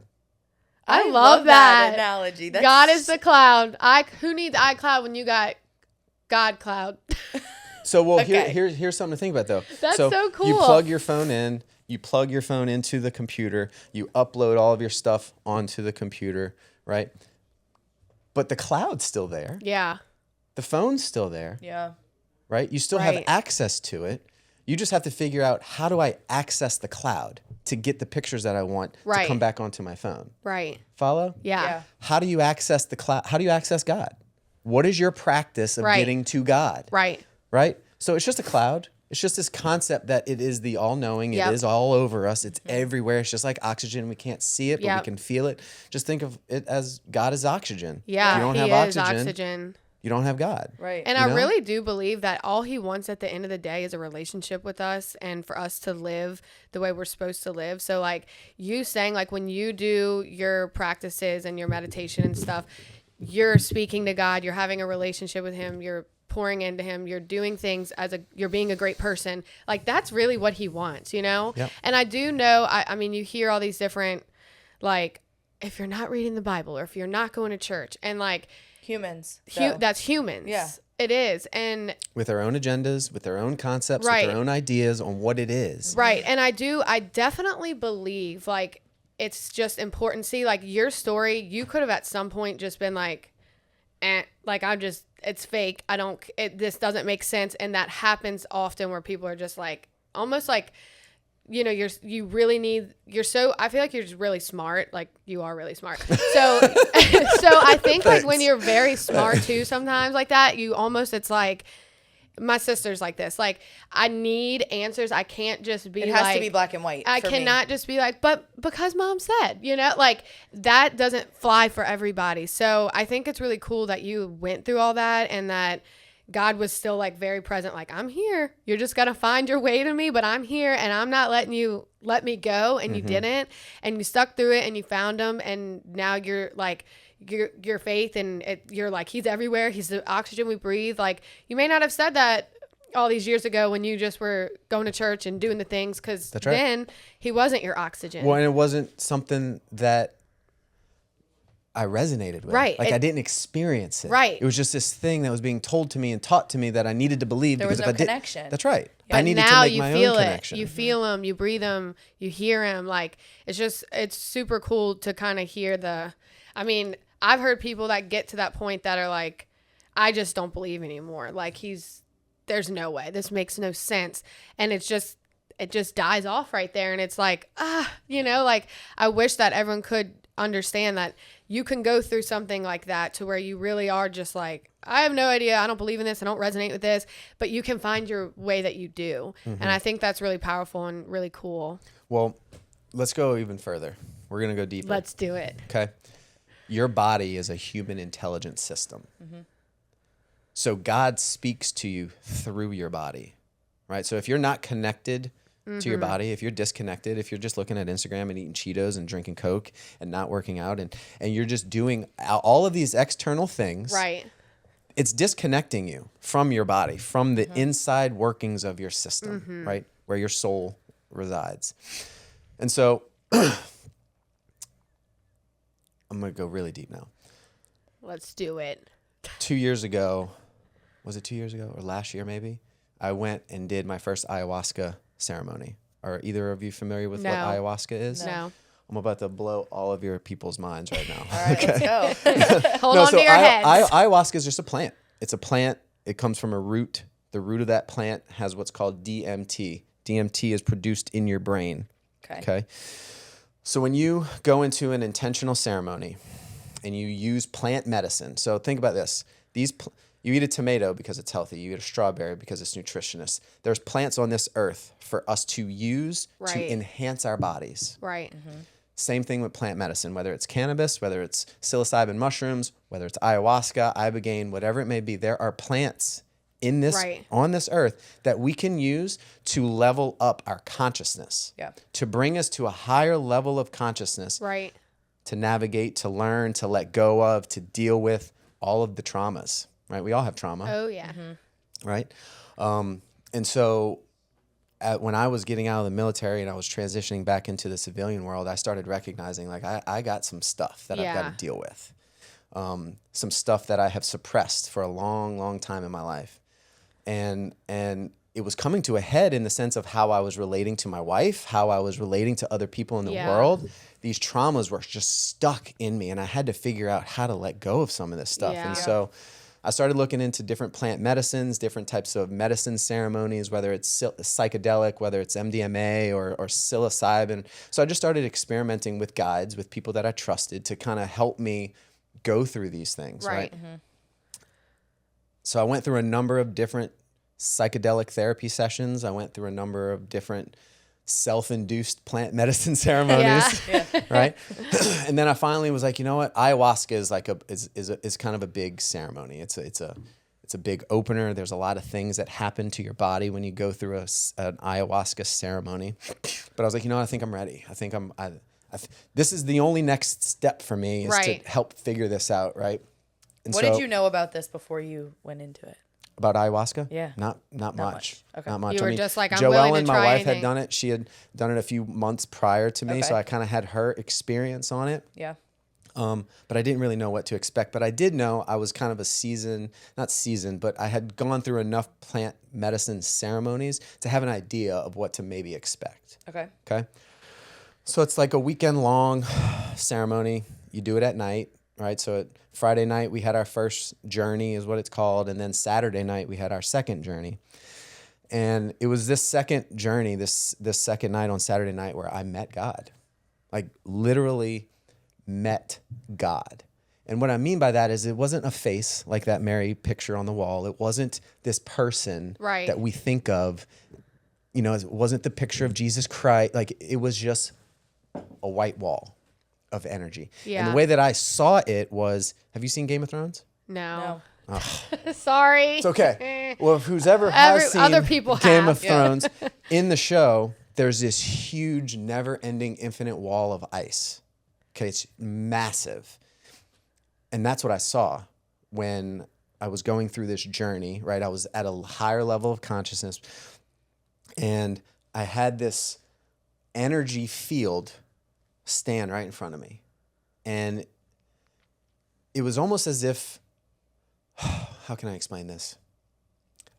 I love that analogy. God is the cloud. Who needs iCloud when you got God cloud? So, well, here's something to think about, though. That's so cool. You plug your phone in. You plug your phone into the computer. You upload all of your stuff onto the computer, right? But the cloud's still there. Yeah. The phone's still there. Yeah. Right? You still have access to it. You just have to figure out, how do I access the cloud to get the pictures that I want to come back onto my phone? Right. Follow? Yeah. How do you access the cloud? How do you access God? What is your practice of getting to God? Right. Right? So it's just a cloud. It's just this concept that it is the all-knowing. It is all over us. It's everywhere. It's just like oxygen. We can't see it, but we can feel it. Just think of it as God is oxygen. Yeah, if you don't have oxygen. You don't have God. Right. And I really do believe that all he wants at the end of the day is a relationship with us and for us to live the way we're supposed to live. So like you saying, like when you do your practices and your meditation and stuff, you're speaking to God, you're having a relationship with him, you're pouring into him, you're doing things you're being a great person. Like that's really what he wants, you know? Yep. And I do know, I mean, you hear all these different, like, if you're not reading the Bible or if you're not going to church and like humans, that's humans. Yeah, it is. And with their own agendas, with their own concepts, with their own ideas on what it is. Right. And I definitely believe like, it's just important. See, like your story, you could have at some point just been like, like it's fake. This doesn't make sense. And that happens often where people are just like, almost like, you know, I feel like you're just really smart. Like you are really smart. So, so I think like when you're very smart too, sometimes like that, it's like, my sister's like this. Like, I need answers. I can't just be like... It has to be black and white. I cannot just be like, but because mom said, you know, like that doesn't fly for everybody. So I think it's really cool that you went through all that and that God was still like very present. Like, I'm here. You're just going to find your way to me, but I'm here and I'm not letting you let me go. And you didn't. And you stuck through it and you found him. And now you're like... your faith and you're like, he's everywhere. He's the oxygen we breathe. Like you may not have said that all these years ago when you just were going to church and doing the things. Cause then he wasn't your oxygen. Well, and it wasn't something that I resonated with. Right. Like I didn't experience it. Right. It was just this thing that was being told to me and taught to me that I needed to believe. There was no connection. That's right. But I needed now to make my own connection. You feel him, you breathe him, you hear him. Like it's super cool to kind of hear I've heard people that get to that point that are like, I just don't believe anymore. Like there's no way. This makes no sense. And it's it just dies off right there. And it's like, like I wish that everyone could understand that you can go through something like that to where you really are just like, I have no idea. I don't believe in this. I don't resonate with this, but you can find your way that you do. And I think that's really powerful and really cool. Well, let's go even further. We're going to go deeper. Let's do it. Okay. Your body is a human intelligence system. So God speaks to you through your body, right? So if you're not connected to your body, if you're disconnected, if you're just looking at Instagram and eating Cheetos and drinking Coke and not working out and you're just doing all of these external things, right? It's disconnecting you from your body, from the inside workings of your system, right? Where your soul resides. And so I'm going to go really deep now. Let's do it. 2 years ago, was it 2 years ago or last year maybe? I went and did my first ayahuasca ceremony. Are either of you familiar with what ayahuasca is? No. I'm about to blow all of your people's minds right now. All right, let's go. Hold on to your heads. Ayahuasca is just a plant. It's a plant. It comes from a root. The root of that plant has what's called DMT. DMT is produced in your brain. Okay. So when you go into an intentional ceremony and you use plant medicine, so think about this. You eat a tomato because it's healthy. You eat a strawberry because it's nutritious. There's plants on this earth for us to use to enhance our bodies. Right. Same thing with plant medicine, whether it's cannabis, whether it's psilocybin mushrooms, whether it's ayahuasca, ibogaine, whatever it may be. There are plants in this on this earth that we can use to level up our consciousness, to bring us to a higher level of consciousness, to navigate, to learn, to let go of, to deal with all of the traumas. Right? We all have trauma. Oh, yeah. Right? And so when I was getting out of the military and I was transitioning back into the civilian world, I started recognizing like I got some stuff that I've got to deal with. Some stuff that I have suppressed for a long, long time in my life. And it was coming to a head in the sense of how I was relating to my wife, how I was relating to other people in the world. These traumas were just stuck in me and I had to figure out how to let go of some of this stuff. And so I started looking into different plant medicines, different types of medicine ceremonies, whether it's psychedelic, whether it's MDMA or psilocybin. So I just started experimenting with guides, with people that I trusted to kind of help me go through these things, right? So I went through a number of different psychedelic therapy sessions. I went through a number of different self-induced plant medicine ceremonies, right? And then I finally was like, you know what? Ayahuasca is kind of a big ceremony. It's a big opener. There's a lot of things that happen to your body when you go through an ayahuasca ceremony. But I was like, you know what? I think I'm ready. I think this is the only next step for me is to help figure this out, right? And what did you know about this before you went into it? About ayahuasca? Yeah. Not much. Okay. Not much. You were just like, I'm Joellen, willing to my try wife, anything. had done it. She had done it a few months prior to me, so I kind of had her experience on it. Yeah. But I didn't really know what to expect. But I did know I was kind of not seasoned, but I had gone through enough plant medicine ceremonies to have an idea of what to maybe expect. Okay. So it's like a weekend long ceremony. You do it at night, right? So Friday night we had our first journey is what it's called. And then Saturday night we had our second journey. And it was this second journey, this second night on Saturday night where I met God. Like literally met God. And what I mean by that is it wasn't a face like that Mary picture on the wall. It wasn't this person that we think of. You know, it wasn't the picture of Jesus Christ. Like it was just a white wall of energy. Yeah. And the way that I saw it was, have you seen Game of Thrones? No. Sorry. It's okay. Well, if who's ever has seen other people Game have. of Thrones, in the show, there's this huge, never-ending, infinite wall of ice. Okay, it's massive. And that's what I saw when I was going through this journey, right? I was at a higher level of consciousness, and I had this energy field stand right in front of me. And it was almost as if, how can I explain this?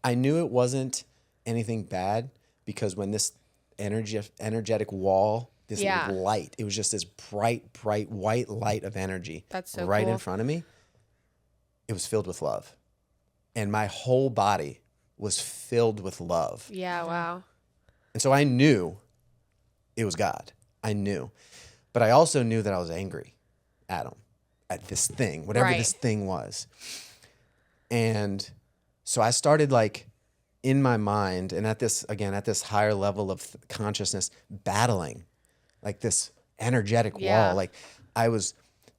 I knew it wasn't anything bad because when this energetic wall, this light, it was just this bright white light of energy right in front of me. It was filled with love. And my whole body was filled with love. Yeah, wow. And so I knew it was God. I knew. But I also knew that I was angry at him, at this thing, whatever this thing was. And so I started like in my mind and at this higher level of consciousness, battling like this energetic wall. Like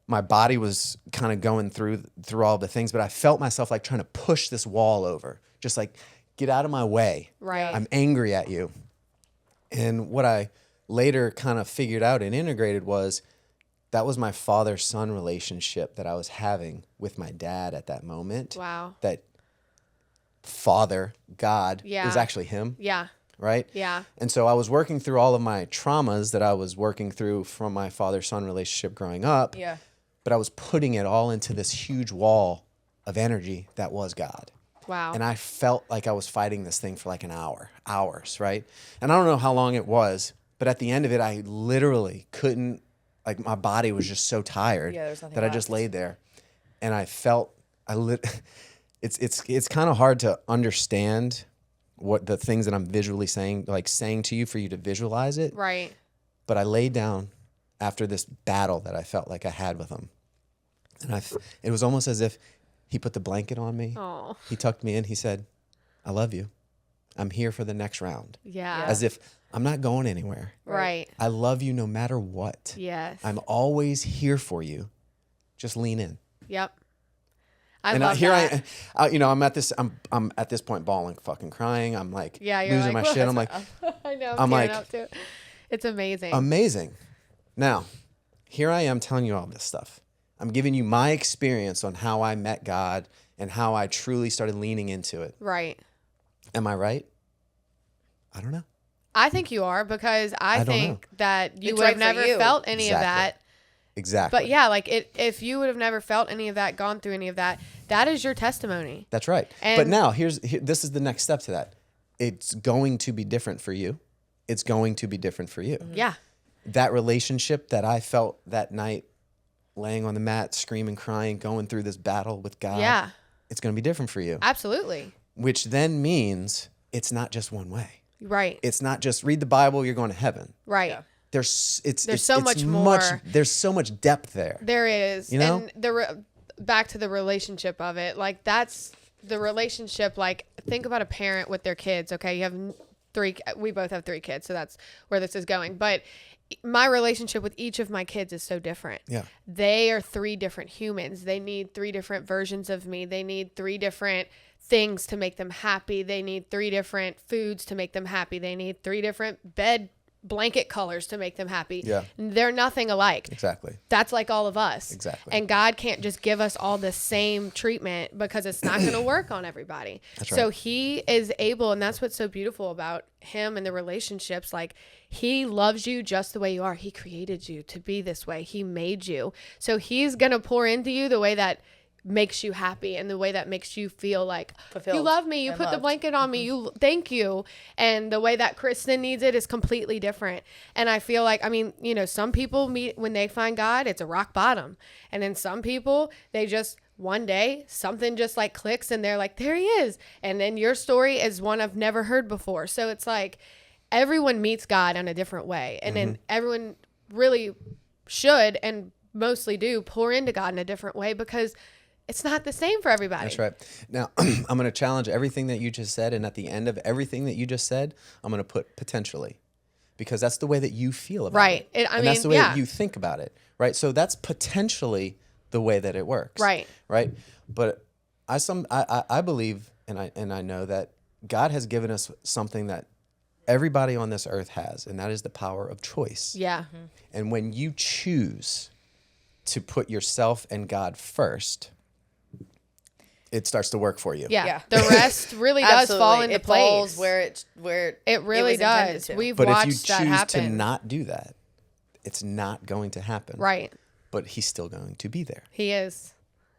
my body was kind of going through all the things, but I felt myself like trying to push this wall over, just like, get out of my way. Right. I'm angry at you. And what I later kind of figured out and integrated was that was my father-son relationship that I was having with my dad at that moment. Wow. That Father, God, is actually him. Yeah. Right? Yeah. And so I was working through all of my traumas that I was working through from my father-son relationship growing up. Yeah. But I was putting it all into this huge wall of energy that was God. Wow. And I felt like I was fighting this thing for like hours, right? And I don't know how long it was, but at the end of it, I literally couldn't, like my body was just so tired that I just laid there. And I felt, it's kind of hard to understand what the things that I'm visually saying to you for you to visualize it. Right. But I laid down after this battle that I felt like I had with him. And it was almost as if he put the blanket on me. Oh. He tucked me in. He said, I love you. I'm here for the next round. Yeah. As if I'm not going anywhere. Right. I love you no matter what. Yes. I'm always here for you. Just lean in. Yep. I'm at this point bawling, fucking crying. I'm like losing my shit. I'm like, I know. I'm like, up to it. It's amazing. Amazing. Now, here I am telling you all this stuff. I'm giving you my experience on how I met God and how I truly started leaning into it. Right. Am I right? I don't know. I think you are, because I think that you It's would have right for never you. felt any of that. Exactly. But yeah, like if you would have never felt any of that, gone through any of that, that is your testimony. That's right. And but now this is the next step to that. It's going to be different for you. It's going to be different for you. Yeah. That relationship that I felt that night, laying on the mat, screaming, crying, going through this battle with God. Yeah. It's going to be different for you. Absolutely. Which then means it's not just one way. Right. It's not just read the Bible, you're going to heaven. Right. Yeah. There's so much more. There's so much depth there. There is. You know? And back to the relationship of it, like that's the relationship. Like think about a parent with their kids. Okay. You have we both have 3 kids. So that's where this is going. But my relationship with each of my kids is so different. Yeah. They are 3 different humans. They need 3 different versions of me. They need 3 different things to make them happy. They need 3 different foods to make them happy. They need 3 different blanket colors to make them happy. Yeah. They're nothing alike. Exactly. That's like all of us. Exactly. And God can't just give us all the same treatment, because it's not going to work on everybody. That's So right. he is able, and that's what's so beautiful about him and the relationships. Like he loves you just the way you are. He created you to be this way. He made you. So he's going to pour into you the way that makes you happy and the way that makes you feel like Fulfilled you love me, you and put the loved. blanket on me, you thank you. And the way that Kristen needs it is completely different. And I feel like, I mean, you know, some people meet when they find God, it's a rock bottom. And then some people, they just one day something just like clicks and they're like, there he is. And then your story is one I've never heard before. So it's like everyone meets God in a different way. And then everyone really should, and mostly do, pour into God in a different way, because it's not the same for everybody. That's right. Now, I'm going to challenge everything that you just said. And at the end of everything that you just said, I'm going to put potentially, because that's the way that you feel about Right. it. I and that's mean, the way yeah. that you think about it. Right. So that's potentially the way that it works. Right. Right. But I believe, and I know that God has given us something that everybody on this earth has, and that is the power of choice. Yeah. And when you choose to put yourself and God first, it starts to work for you. Yeah. Yeah. The rest really does fall into it place. falls where it really was intended does. to. We've But if watched you that choose happen. to not do that, it's not going to happen. Right. But he's still going to be there. He is.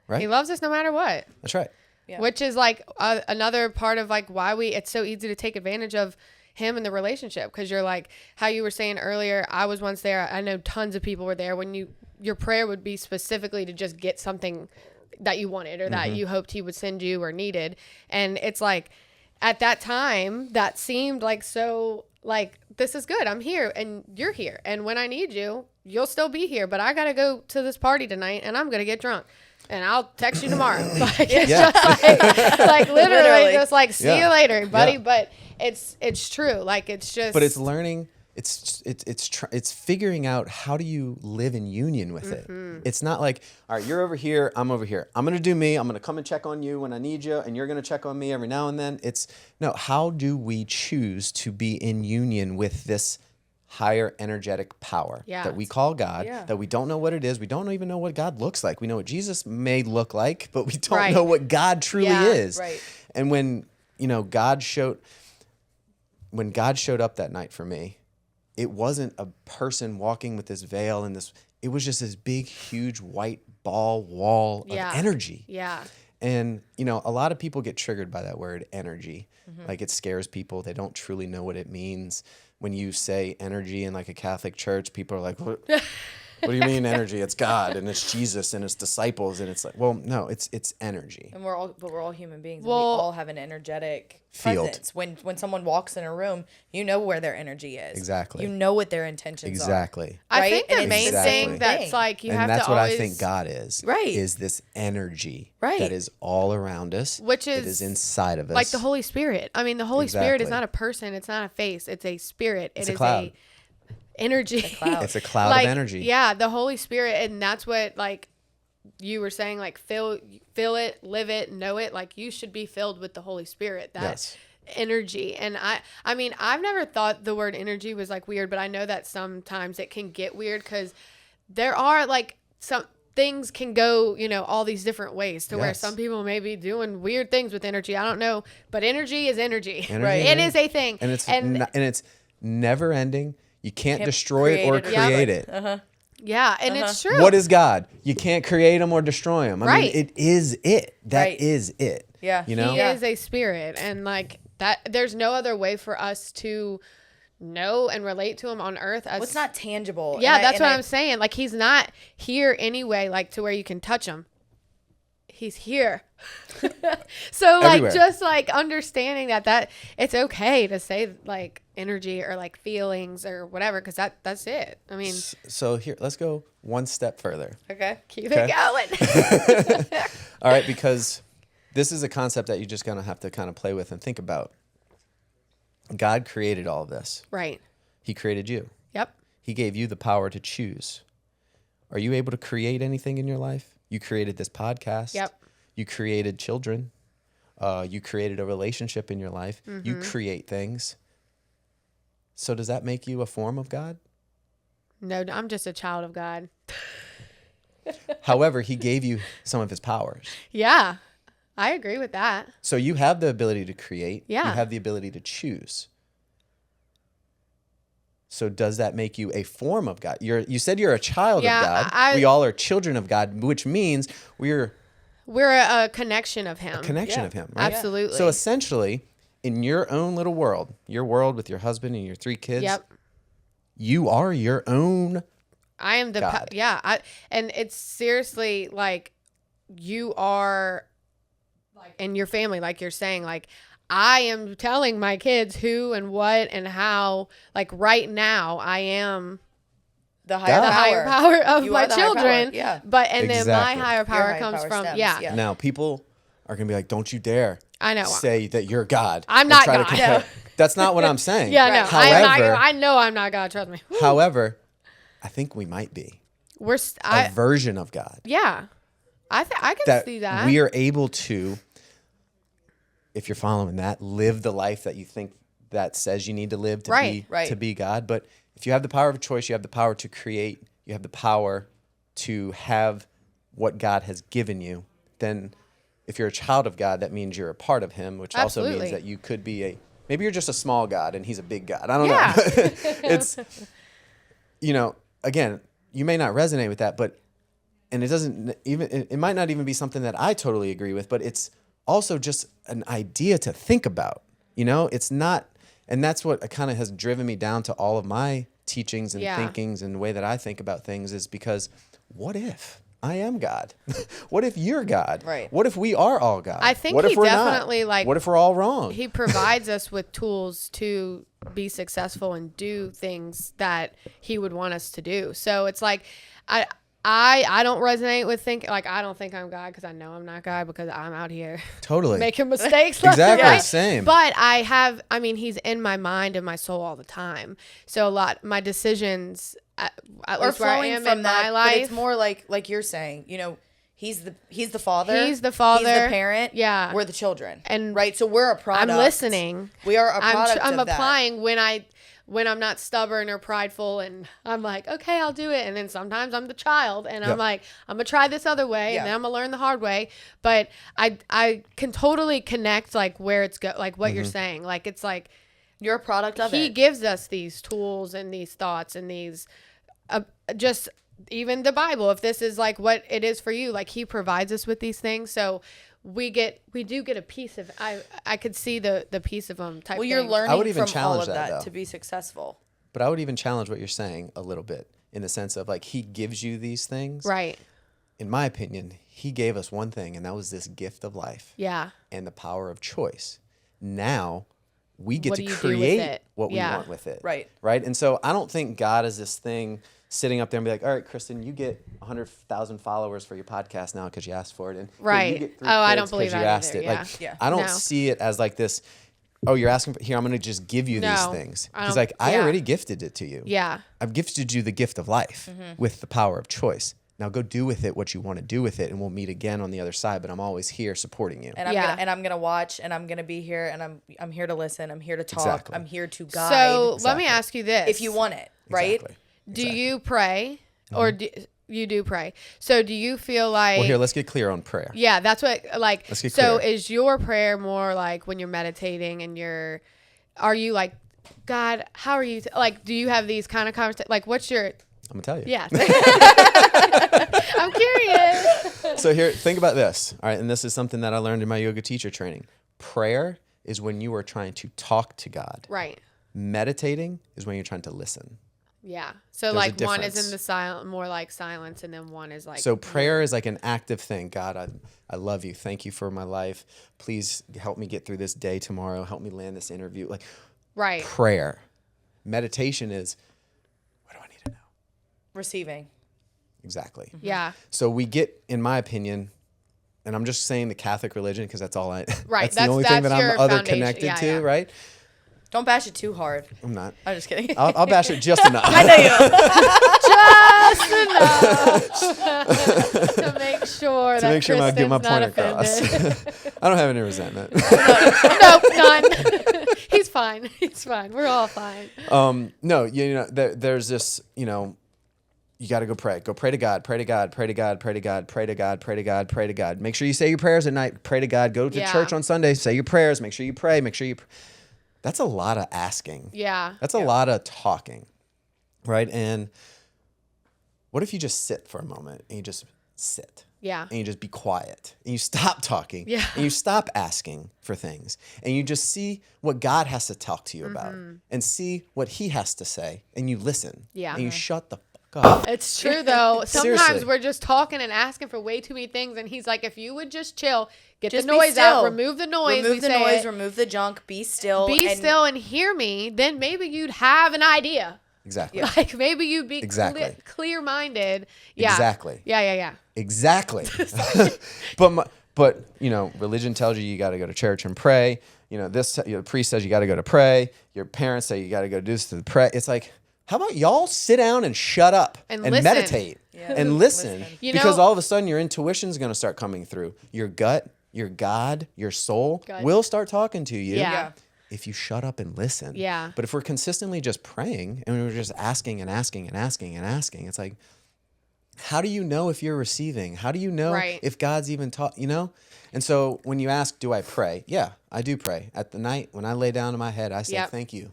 Right? He loves us no matter what. That's right. Yeah. Which is like another part of like why it's so easy to take advantage of him in the relationship. Because you're like, how you were saying earlier, I was once there. I know tons of people were there when your prayer would be specifically to just get something that you wanted or that you hoped he would send you or needed. And it's like at that time that seemed like so like, this is good. I'm here and you're here. And when I need you, you'll still be here. But I got to go to this party tonight and I'm going to get drunk. And I'll text you tomorrow. Like, it's just like literally just like, see you later, buddy. Yeah. But it's true. Like, it's just. But it's learning. It's figuring out how do you live in union with it. It's not like, all right, you're over here, I'm over here. I'm going to do me. I'm going to come and check on you when I need you, and you're going to check on me every now and then. It's no, how do we choose to be in union with this higher energetic power that we call God, that we don't know what it is. We don't even know what God looks like. We know what Jesus may look like, but we don't know what God truly is. Right. And when, God showed up that night for me, it wasn't a person walking with this veil and it was just this big, huge white wall of energy. Yeah. And, a lot of people get triggered by that word energy. Like it scares people. They don't truly know what it means. When you say energy in like a Catholic church, people are like, what do you mean energy? It's God and it's Jesus and it's disciples. And it's like, well, no, it's energy. And we're all human beings. And we all have an energetic presence. When someone walks in a room, you know where their energy is. Exactly. You know what their intentions are. Exactly. I think Right? the And main it's thing that's like, you and have that's to what always. I think God is. Right. Is this energy. Right. That is all around us. Which it is is inside of us. like the Holy Spirit. I mean, the Holy Spirit is Exactly. not a person. It's not a face. It's a spirit. It's It a is cloud. energy. It's a cloud Like, of energy. Yeah, the Holy Spirit, and that's what like you were saying, like feel it, live it, know it. Like you should be filled with the Holy Spirit. That energy. And I mean, I've never thought the word energy was like weird, but I know that sometimes it can get weird because there are like some things can go, all these different ways to where some people may be doing weird things with energy. I don't know, but energy is energy. Right. It is a thing. And it's never ending. You can't destroy it or create it. Yeah, and it's true. What is God? You can't create him or destroy him. I mean, it is it. That is it. Yeah. He is a spirit, and like that, there's no other way for us to know and relate to him on earth. As It's not tangible. Yeah, that's what I'm saying. Like he's not here anyway, like to where you can touch him. He's here. So like Everywhere. just like understanding that it's okay to say like energy or like feelings or whatever, because that's it. I mean, So here, let's go one step further. Okay. keep it going. All right, because this is a concept that you're just going to have to kind of play with and think about. God created all of this. Right. He created you. Yep. He gave you the power to choose. Are you able to create anything in your life? You created this podcast. Yep. You created children. You created a relationship in your life. You create things. So does that make you a form of God? No, I'm just a child of God. However, he gave you some of his powers. Yeah, I agree with that. So you have the ability to create. Yeah. You have the ability to choose. So does that make you a form of God? You said you're a child of God. We all are children of God, which means we're a connection of him. a connection of him, right? Absolutely. So essentially, in your own little world, your world with your husband and your 3 kids, you are your own I am the God. And it's seriously like you are like in your family, like you're saying, like I am telling my kids who and what and how. Like right now, I am The higher power of You my are the higher children. power, yeah. But then my Exactly. higher power higher comes power from stems, yeah. Now, people are going to be like, don't you dare I know. say that you're God. I'm and not try to God. compare- No. That's not what I'm saying. Yeah, no. However, I know I'm not God. Trust me. however, I think we might be a version of God. Yeah, I can That see that. we are able to, if you're following that, live the life that you think that says you need to live to to be God. But if you have the power of choice, you have the power to create, you have the power to have what God has given you, then if you're a child of God, that means you're a part of him, which also means that you could be maybe you're just a small God and he's a big God. I don't know. It's, again, you may not resonate with that, and it might not even be something that I totally agree with, but it's also just an idea to think about, it's not, and that's what kind of has driven me down to all of my teachings and thinkings and the way that I think about things is because what if? I am God? What if you're God? Right. What if we are all God? I think what he if we're definitely not? like. What if we're all wrong? He provides us with tools to be successful and do things that he would want us to do. So it's like, I don't resonate with thinking like I don't think I'm God because I know I'm not God because I'm out here Totally. making mistakes. Exactly. Right? Same. But I mean, he's in my mind and my soul all the time. So my decisions, at Or least where I flowing am from in that, my life, but it's more like you're saying, you know, he's the father. He's the father. He's the parent. Yeah. We're the children. And right. So we're a product. I'm listening. We are a product I'm of that. applying when I'm not stubborn or prideful and I'm like, okay, I'll do it. And then sometimes I'm the child and I'm like, I'm going to try this other way and then I'm going to learn the hard way. But I can totally connect like where it's like what you're saying. Like, it's like, you're a product of it. He gives us these tools and these thoughts and these, just even the Bible, if this is like what it is for you, like he provides us with these things. So we do get a piece of, I could see the piece of them type. Well, you're thing. learning I would even from all challenge of that, that though. to be successful. But I would even challenge what you're saying a little bit in the sense of like he gives you these things. Right. In my opinion, he gave us one thing, and that was this gift of life. Yeah. And the power of choice. Now we get What to do you do create with it? what we Yeah. want with it. Right. Right. And so I don't think God is this thing sitting up there and be like, all right, Kristen, you get 100,000 followers for your podcast now because you asked for it. And here, Right. you get 3 I kids don't believe 'cause you that asked either, it. yeah. Like, Yeah. I don't No. see it as like this, oh, you're asking for, here, I'm going to just give you these No, things. I He's don't- like, I yeah. already gifted it to you. Yeah. I've gifted you the gift of life with the power of choice. Now go do with it what you want to do with it, and we'll meet again on the other side. But I'm always here supporting you. And I'm gonna watch, and I'm gonna be here, and I'm here to listen. I'm here to talk. Exactly. I'm here to guide. So let me ask you this: if you want it, right? Exactly. do you pray, or do you do pray? So do you feel like? Well, here, let's get clear on prayer. Yeah, that's what like. Let's get so clear. is your prayer more like when you're meditating and are you like, God, how are you? Like, do you have these kind of conversations? Like, what's your? I'm going to tell you. Yeah. I'm curious. So here, think about this. All right. And this is something that I learned in my yoga teacher training. Prayer is when you are trying to talk to God. Right. Meditating is when you're trying to listen. Yeah. So There's a like one is difference. in the silent, more like silence, and then one is like. So prayer is like an active thing. God, I love you. Thank you for my life. Please help me get through this day tomorrow. Help me land this interview. Like Right. prayer. Meditation is, what do I need to know? Receiving. Exactly. Yeah. So we get, in my opinion, and I'm just saying the Catholic religion because that's all I. Right, That's the only thing that that's I'm your other foundation. connected Yeah, to, yeah. right? Don't bash it too hard. I'm not. I'm just kidding. I'll bash it just enough. I know you. Just enough to make sure To make sure I get my Kristen's point not across. offended. I don't have any resentment. Nope, none. He's fine. He's fine. We're all fine. No, you know, there's this, you know, you got to go pray. Go pray to God. Pray to God. Pray to God. Pray to God. Pray to God. Pray to God. Pray to God. Make sure you say your prayers at night. Pray to God. Go to Yeah. church on Sunday. Say your prayers. Make sure you pray. Make sure you. That's a lot of asking. Yeah. That's a lot of talking, right? And what if you just sit for a moment and you just sit? Yeah. And you just be quiet and you stop talking. Yeah. And you stop asking for things and you just see what God has to talk to you about and see what he has to say and you listen. Yeah. And you shut the fuck up. It's true though. Sometimes Seriously. we're just talking and asking for way too many things, and he's like, "If you would just chill, get Just the be noise out, still. remove the noise, Remove we the say noise. it, Remove the junk. Be still. be and still and hear me." Then maybe you'd have an idea. Exactly. Like maybe you'd be Exactly. clear-minded. Yeah. Exactly. Yeah. Exactly. But you know, religion tells you got to go to church and pray. You know, the priest says you got to go to pray. Your parents say you got to go do this to the pray. It's like, how about y'all sit down and shut up And and listen. meditate and listen? You Because know- all of a sudden your intuition is going to start coming through. Your gut, your God, your soul God. will start talking to you. Yeah. If you shut up and listen. Yeah. But if we're consistently just praying and we're just asking and asking and asking and asking, it's like, how do you know if you're receiving? How do you know Right. if God's even taught, you know? And so when you ask, do I pray? Yeah, I do pray. At the night, when I lay down in my head, I say, Yep. thank you,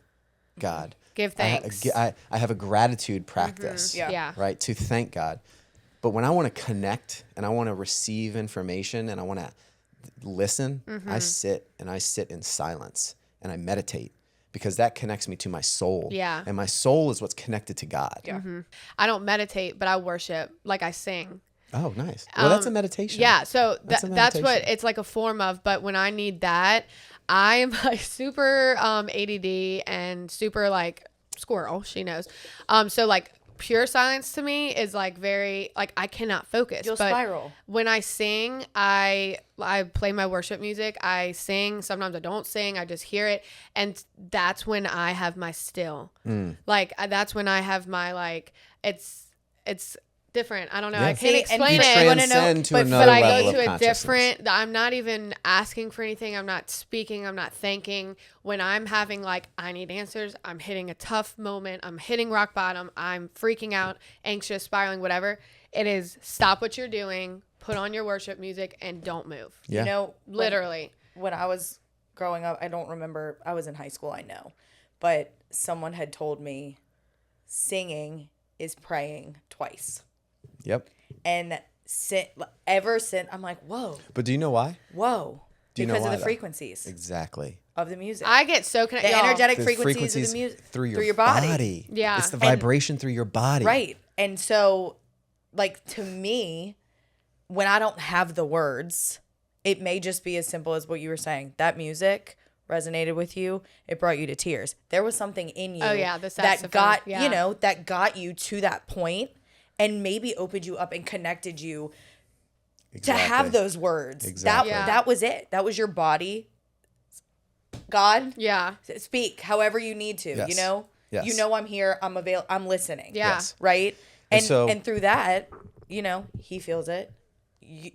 God. Give thanks. I have a gratitude practice, Yeah. right, to thank God. But when I want to connect and I want to receive information and I want to listen, I sit in silence and I meditate because that connects me to my soul. Yeah. And my soul is what's connected to God. Yeah. I don't meditate, but I worship. Like I sing. Oh, nice. Well, that's a meditation. Yeah, so that's what meditation. it's like a form of. But when I need that, I'm like super ADD and super like squirrel. She knows. So like pure silence to me is like very like I cannot focus. You'll but spiral. when I sing, I play my worship music. I sing. Sometimes I don't sing. I just hear it, and that's when I have my still. Like that's when I have my like it's different. I don't know. I Yes. can't See, and explain you it. transcend to But another I level go of to a consciousness. different. I'm not even asking for anything. I'm not speaking. I'm not thanking. When I'm having like I need answers, I'm hitting a tough moment. I'm hitting rock bottom. I'm freaking out, anxious, spiraling, whatever. It is stop what you're doing, put on your worship music, and don't move. Yeah. You know, Literally. when I was growing up, I don't remember. I was in high school, I know, but someone had told me singing is praying twice. Yep. And ever since, I'm like, whoa, But do you know why? whoa. Do you know Because why, of the though? frequencies Exactly. of the music. I get so the connected. energetic The frequencies of the music through your body. Yeah. It's the vibration through your body. Right. And so, like, to me, when I don't have the words, it may just be as simple as what you were saying. That music resonated with you. It brought you to tears. There was something in you Oh, yeah, the that saxophone, got, yeah. you know, that got you to that point and maybe opened you up and connected you Exactly. to have those words. Exactly. That was it. That was your body. God, Yeah. speak however you need to, Yes. you know? Yes. You know I'm here, I'm listening. Yeah. Yes. Right? And And so- and through that, you know, he feels it.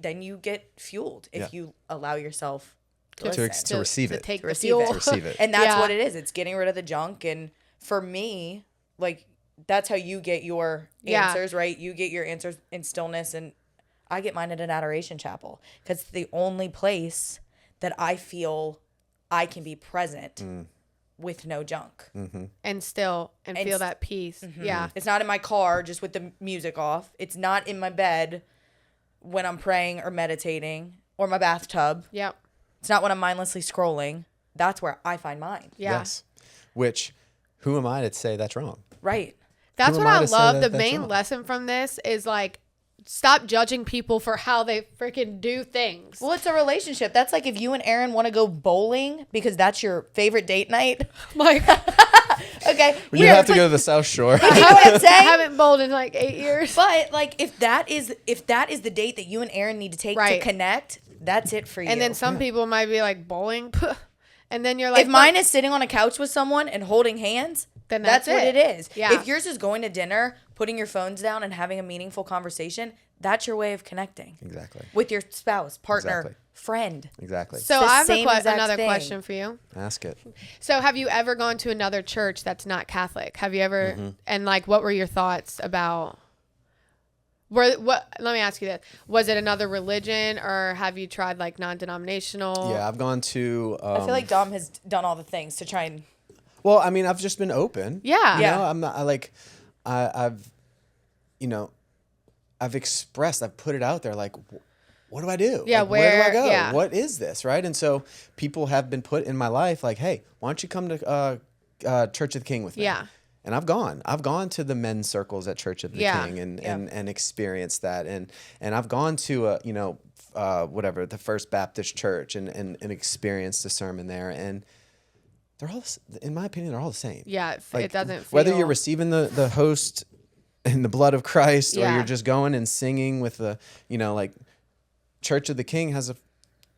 Then you get fueled if Yeah. you allow yourself to To listen. receive to it. take To the receive fuel. it. To receive it. And that's Yeah. what it is. It's getting rid of the junk. And for me, like, that's how you get your Yeah. answers, right? You get your answers in stillness. And I get mine at an adoration chapel because it's the only place that I feel I can be present with no junk. And still and feel s- that peace. Yeah. It's not in my car just with the music off. It's not in my bed when I'm praying or meditating or my bathtub. Yep. It's not when I'm mindlessly scrolling. That's where I find mine. Yeah. Yes. Which, who am I to say that's wrong? Right. That's Who what am I I to say love. that The that's main wrong? lesson from this is like, stop judging people for how they freaking do things. Well, it's a relationship. That's like if you and Aaron want to go bowling because that's your favorite date night. Like, Okay. You have to go to the South Shore. You know what I'm I saying? haven't bowled in like 8 years. But like if that is the date that you and Aaron need to take to Right. connect, that's it for you. And then some people might be like, bowling? Puh. And then you're like, if mine is sitting on a couch with someone and holding hands, Then that's that's what it it. is. Yeah. If yours is going to dinner, putting your phones down and having a meaningful conversation, that's your way of connecting Exactly. with your spouse, partner, Exactly. friend. Exactly. So the I have same exact another thing. question for you. Ask it. So have you ever gone to another church that's not Catholic? Have you ever, Mm-hmm. and like, what were your thoughts about, let me ask you this. Was it another religion or have you tried like non-denominational? Yeah, I've gone to. I feel like Dom has done all the things to try and Well, I mean, I've just been open. Yeah. You Yeah. know, I'm not. I've, you know, I've expressed. I've put it out there. Like, what do I do? Yeah, Like, where do I where- go? yeah. What is this? Right. And so people have been put in my life. Like, hey, why don't you come to Church of the King with me? Yeah. And I've gone to the men's circles at Church of the Yeah. King and, Yeah. and experienced that. And I've gone to whatever, the First Baptist Church and experienced a sermon there. And they're all, in my opinion, they're all the same. Yeah. It doesn't feel. Whether you're receiving the host in the blood of Christ or Yeah. you're just going and singing with the, like Church of the King has a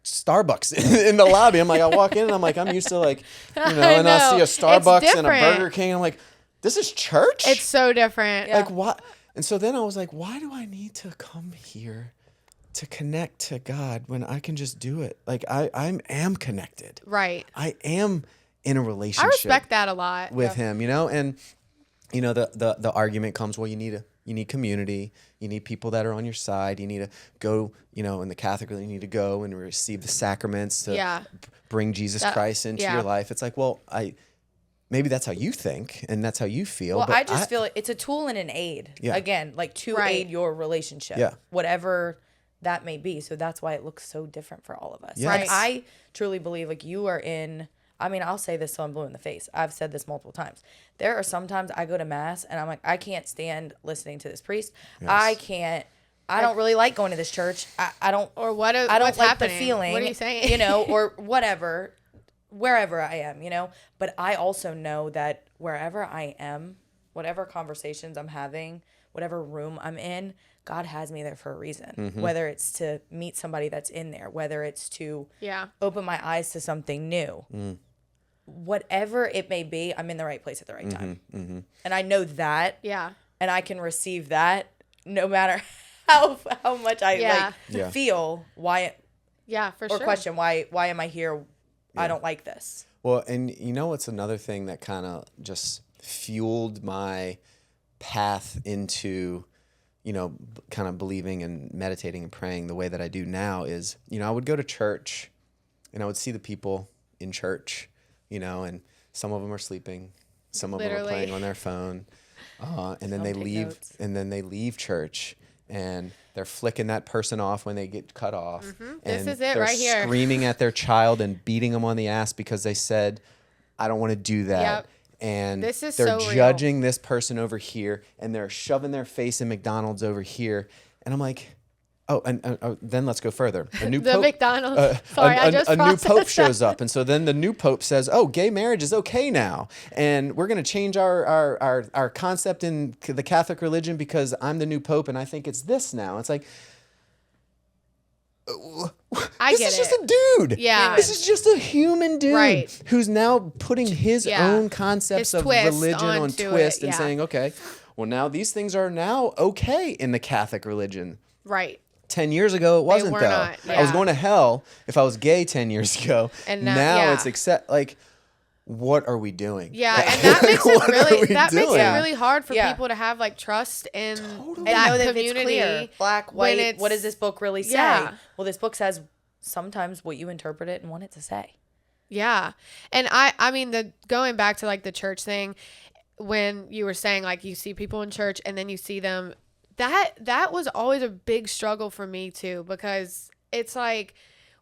Starbucks in the lobby. I'm like, I walk in and I'm like, I'm used to like, and I know. see a It's Starbucks and a different. Burger King. I'm like, this is church? It's so different. Yeah. Like what? And so then I was like, why do I need to come here to connect to God when I can just do it? Like I am connected. Right. I am in a relationship. I respect that a lot. with him, and the argument comes, well, you need community, you need people that are on your side, you need to go, in the Catholic, you need to go and receive the sacraments to Yeah. bring Jesus Christ into yeah. your life. It's like, well, maybe that's how you think and that's how you feel. Well, but I just feel it's a tool and an aid. Yeah. Again, like to Right. aid your relationship. Yeah. Whatever that may be. So that's why it looks so different for all of us. Yes. Like Right. I truly believe like you are in, I mean, I'll say this so I'm blue in the face. I've said this multiple times. There are sometimes I go to mass and I'm like, I can't stand listening to this priest. Yes. I can't I don't really like going to this church. I don't. Or I don't what's like happening? the feeling. What are you saying? You know, or whatever, wherever I am, you know. But I also know that wherever I am, whatever conversations I'm having, whatever room I'm in, God has me there for a reason. Whether it's to meet somebody that's in there, whether it's to open my eyes to something new. Whatever it may be, I'm in the right place at the right time. And I know that. Yeah. And I can receive that no matter how much I feel why for sure. or question why am I here? I don't like this. Well, and you know what's another thing that kind of just fueled my path into, you know, kind of believing and meditating and praying the way that I do now is, you know, I would go to church and I would see the people in church, you know, and some of them are sleeping, some of them are playing on their phone, and then they leave church and they're flicking that person off when they get cut off. And this is it they're right here. screaming at their child and beating them on the ass because they said, I don't want to do that. Yep. And this is they're so judging this person over here and they're shoving their face in McDonald's over here. And I'm like, oh, and then let's go further. A new The pope, McDonald's. Sorry, I just a new processed pope that. shows up. And so then the new pope says, oh, gay marriage is okay now. And we're going to change our concept in the Catholic religion because I'm the new pope and I think it's this now. It's like, this is just a dude. Yeah. This is just a human dude Right. who's now putting his own concepts His of twist religion on onto twist it, and yeah. saying, okay, well, now these things are now okay in the Catholic religion. Right. 10 years ago, it wasn't, were though. not, I was yeah. going to hell if I was gay 10 years ago. And now now it's like, what are we doing? Yeah, and that makes it What are we makes it doing? really hard for Yeah. people to have like trust in And that know that community. it's clear, black, when white. it's- What does this book really say? Yeah. Well, this book says sometimes what you interpret it and want it to say. Yeah. And I mean, going back to like the church thing, when you were saying like you see people in church and then you see them, that was always a big struggle for me too, because it's like,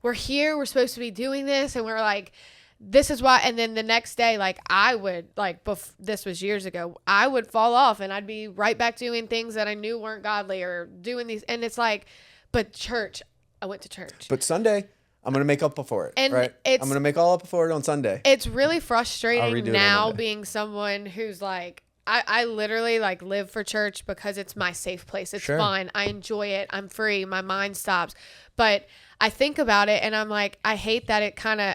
we're here, we're supposed to be doing this, and we're like, this is why. And then the next day, like I would like, this was years ago, I would fall off and I'd be right back doing things that I knew weren't godly or doing these. And it's like, but church, I went to church. But Sunday, I'm going to make up for it, And right? I'm going to make all up for it on Sunday. It's really I'll frustrating redo it on now Monday. being someone who's like, I literally like live for church because it's my safe place. It's Sure. fun. I enjoy it. I'm free. My mind stops. But I think about it and I'm like, I hate that it kind of,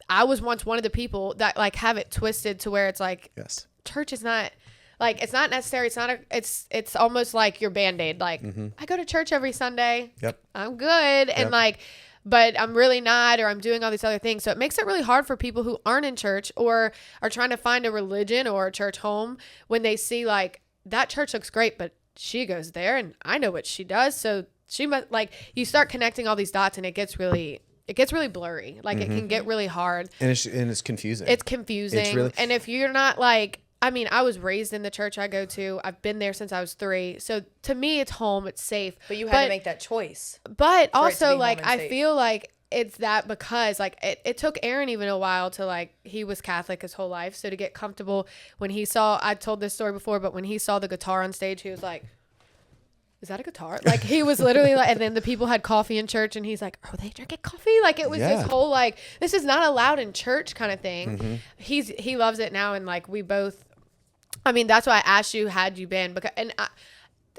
I was once one of the people that like have it twisted to where it's like, Yes. church is not like, it's not necessary. It's not it's almost like your Band-Aid. Like I go to church every Sunday. Yep. I'm good. And Yep. like, but I'm really not, or I'm doing all these other things. So it makes it really hard for people who aren't in church or are trying to find a religion or a church home when they see like that church looks great, but she goes there and I know what she does. So she must, like, you start connecting all these dots and it gets really blurry. Like it can get really hard. And it's confusing. It's confusing. It's really- And if you're not like, I mean, I was raised in the church I go to. I've been there since I was 3. So to me, it's home. It's safe. But you had to make that choice. But for it to also, be like, home and I safe. feel like it's that because, like, it took Aaron even a while to, like, he was Catholic his whole life. So to get comfortable when he saw, I told this story before, but when he saw the guitar on stage, he was like, is that a guitar? Like, he was literally like, and then the people had coffee in church and he's like, are they drinking coffee? Like, it was Yeah. this whole, like, this is not allowed in church kind of thing. He loves it now. And like, we both, I mean, that's why I asked you, had you been, because,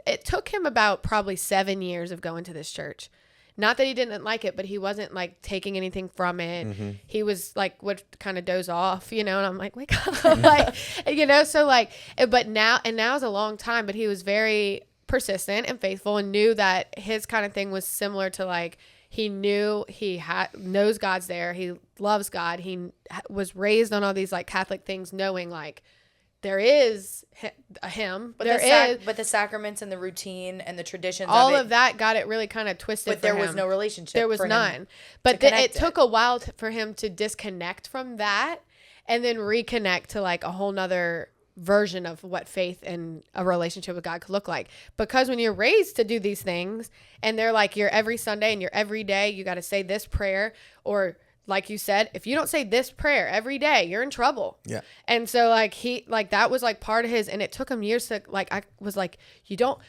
it took him about probably 7 years of going to this church. Not that he didn't like it, but he wasn't like taking anything from it. He was like, would kind of doze off, you know, and I'm like, wake up, like, you know, so like, but now is a long time, but he was very persistent and faithful and knew that his kind of thing was similar to like, he knew knows God's there. He loves God. He was raised on all these like Catholic things, knowing like there is a him, But but the sacraments and the routine and the traditions, all of, of that got it really kind of twisted. But there for was him. no relationship. There was for him none. But to it connect took a while for him to disconnect from that and then reconnect to like a whole nother version of what faith and a relationship with God could look like. Because when you're raised to do these things and they're like, you're every Sunday and you're every day, you got to say this prayer, or like you said, if you don't say this prayer every day, you're in trouble. Yeah. And so like that was like part of his, and it took him years to like, I was like, you don't,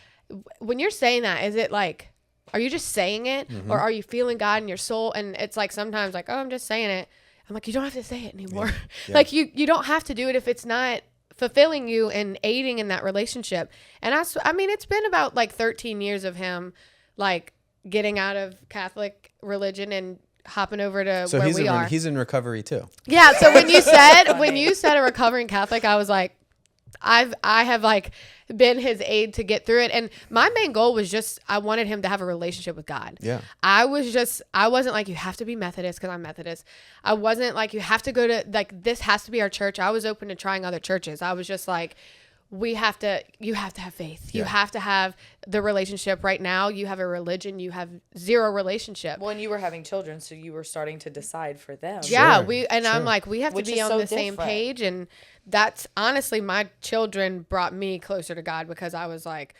when you're saying that, is it like, are you just saying it or are you feeling God in your soul? And it's like sometimes like, oh, I'm just saying it. I'm like, you don't have to say it anymore. Yeah. Like you don't have to do it if it's not fulfilling you and aiding in that relationship. And I mean, it's been about like 13 years of him like getting out of Catholic religion and hopping over to So where we are. he's in recovery too. Yeah. So when you said a recovering Catholic, I was like, I have like been his aid to get through it. And my main goal was just, I wanted him to have a relationship with God. Yeah. I wasn't like, you have to be Methodist because I'm Methodist. I wasn't like, you have to go to, like, this has to be our church. I was open to trying other churches. I was just like, you have to have faith. You have to have the relationship. Right now, you have a religion, you have zero relationship. Well, and you were having children, so you were starting to decide for them. Yeah, Sure. I'm like, we have Which to be is on so the same different. page. And that's honestly, my children brought me closer to God because I was like,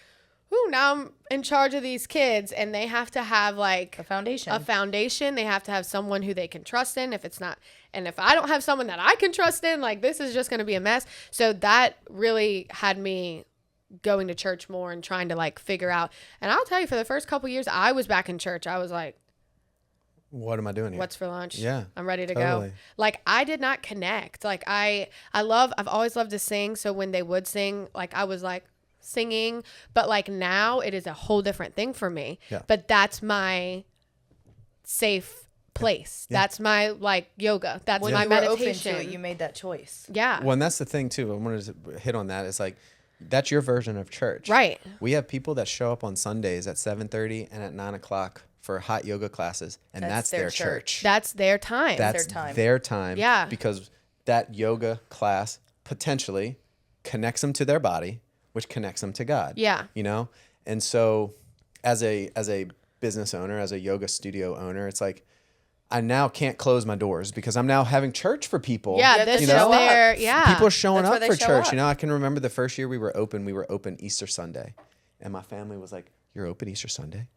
ooh, now I'm in charge of these kids and they have to have like A foundation. They have to have someone who they can trust in. If it's not, and if I don't have someone that I can trust in, like this is just going to be a mess. So that really had me going to church more and trying to like figure out. And I'll tell you, for the first couple years I was back in church, I was like, What am I doing here? what's for lunch? Yeah, I'm ready to totally. go. Like I did not connect. Like I've always loved to sing. So when they would sing, like I was like singing, but like now it is a whole different thing for me. Yeah. But that's my safe place. Yeah. That's my like yoga. That's When my you were open meditation. to it, you made that choice. Yeah. Well, and that's the thing too. I wanted to hit on that. It's like that's your version of church, Right. We have people that show up on Sundays at 7:30 and at 9:00 for hot yoga classes, and that's their church. That's their time. That's their time. their time. Yeah. Because that yoga class potentially connects them to their body, which connects them to God. Yeah. You know? And so as a business owner, as a yoga studio owner, it's like I now can't close my doors because I'm now having church for people. Yeah, You have this to is show up. their, yeah. People are showing That's where up they for show church. up. You know, I can remember the first year we were open Easter Sunday. And my family was like, "You're open Easter Sunday?